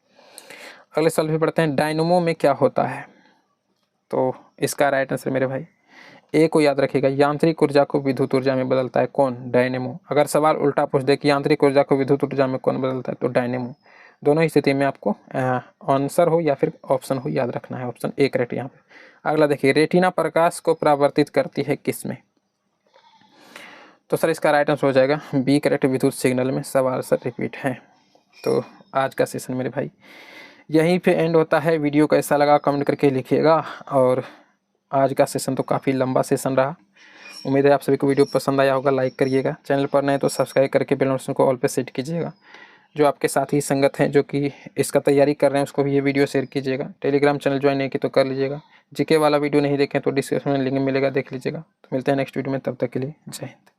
अगले सवाल पे पढ़ते हैं, डायनेमो में क्या होता है। तो इसका राइट आंसर मेरे भाई ए को याद रखिएगा, यांत्रिक ऊर्जा को विद्युत ऊर्जा में बदलता है कौन, डायनेमो। अगर सवाल उल्टा पूछ दे कि यांत्रिक ऊर्जा को विद्युत ऊर्जा में कौन बदलता है, तो डायनेमो। दोनों ही स्थिति में आपको आंसर हो या फिर ऑप्शन हो याद रखना है, ऑप्शन ए करेक्ट यहाँ पे। अगला देखिए, रेटिना प्रकाश को परावर्तित करती है किस में। तो सर इसका राइट आंसर हो जाएगा बी करेक्ट, विद्युत सिग्नल में। सवाल सर रिपीट है। तो आज का सेशन मेरे भाई यहीं पे एंड होता है। वीडियो कैसा लगा कमेंट करके लिखिएगा। और आज का सेशन तो काफ़ी लंबा सेशन रहा। उम्मीद है आप सभी को वीडियो पसंद आया होगा। लाइक करिएगा, चैनल पर नए तो सब्सक्राइब करके बेल नोटिफिकेशन को ऑल पे सेट कीजिएगा। जो आपके साथी संगत हैं जो कि इसका तैयारी कर रहे हैं, उसको भी ये वीडियो शेयर कीजिएगा। टेलीग्राम चैनल ज्वाइन नहीं की तो कर लीजिएगा। जीके वाला वीडियो नहीं देखें तो डिस्क्रिप्शन में लिंक मिलेगा, देख लीजिएगा। तो मिलते हैं नेक्स्ट वीडियो में, तब तक के लिए जय हिंद।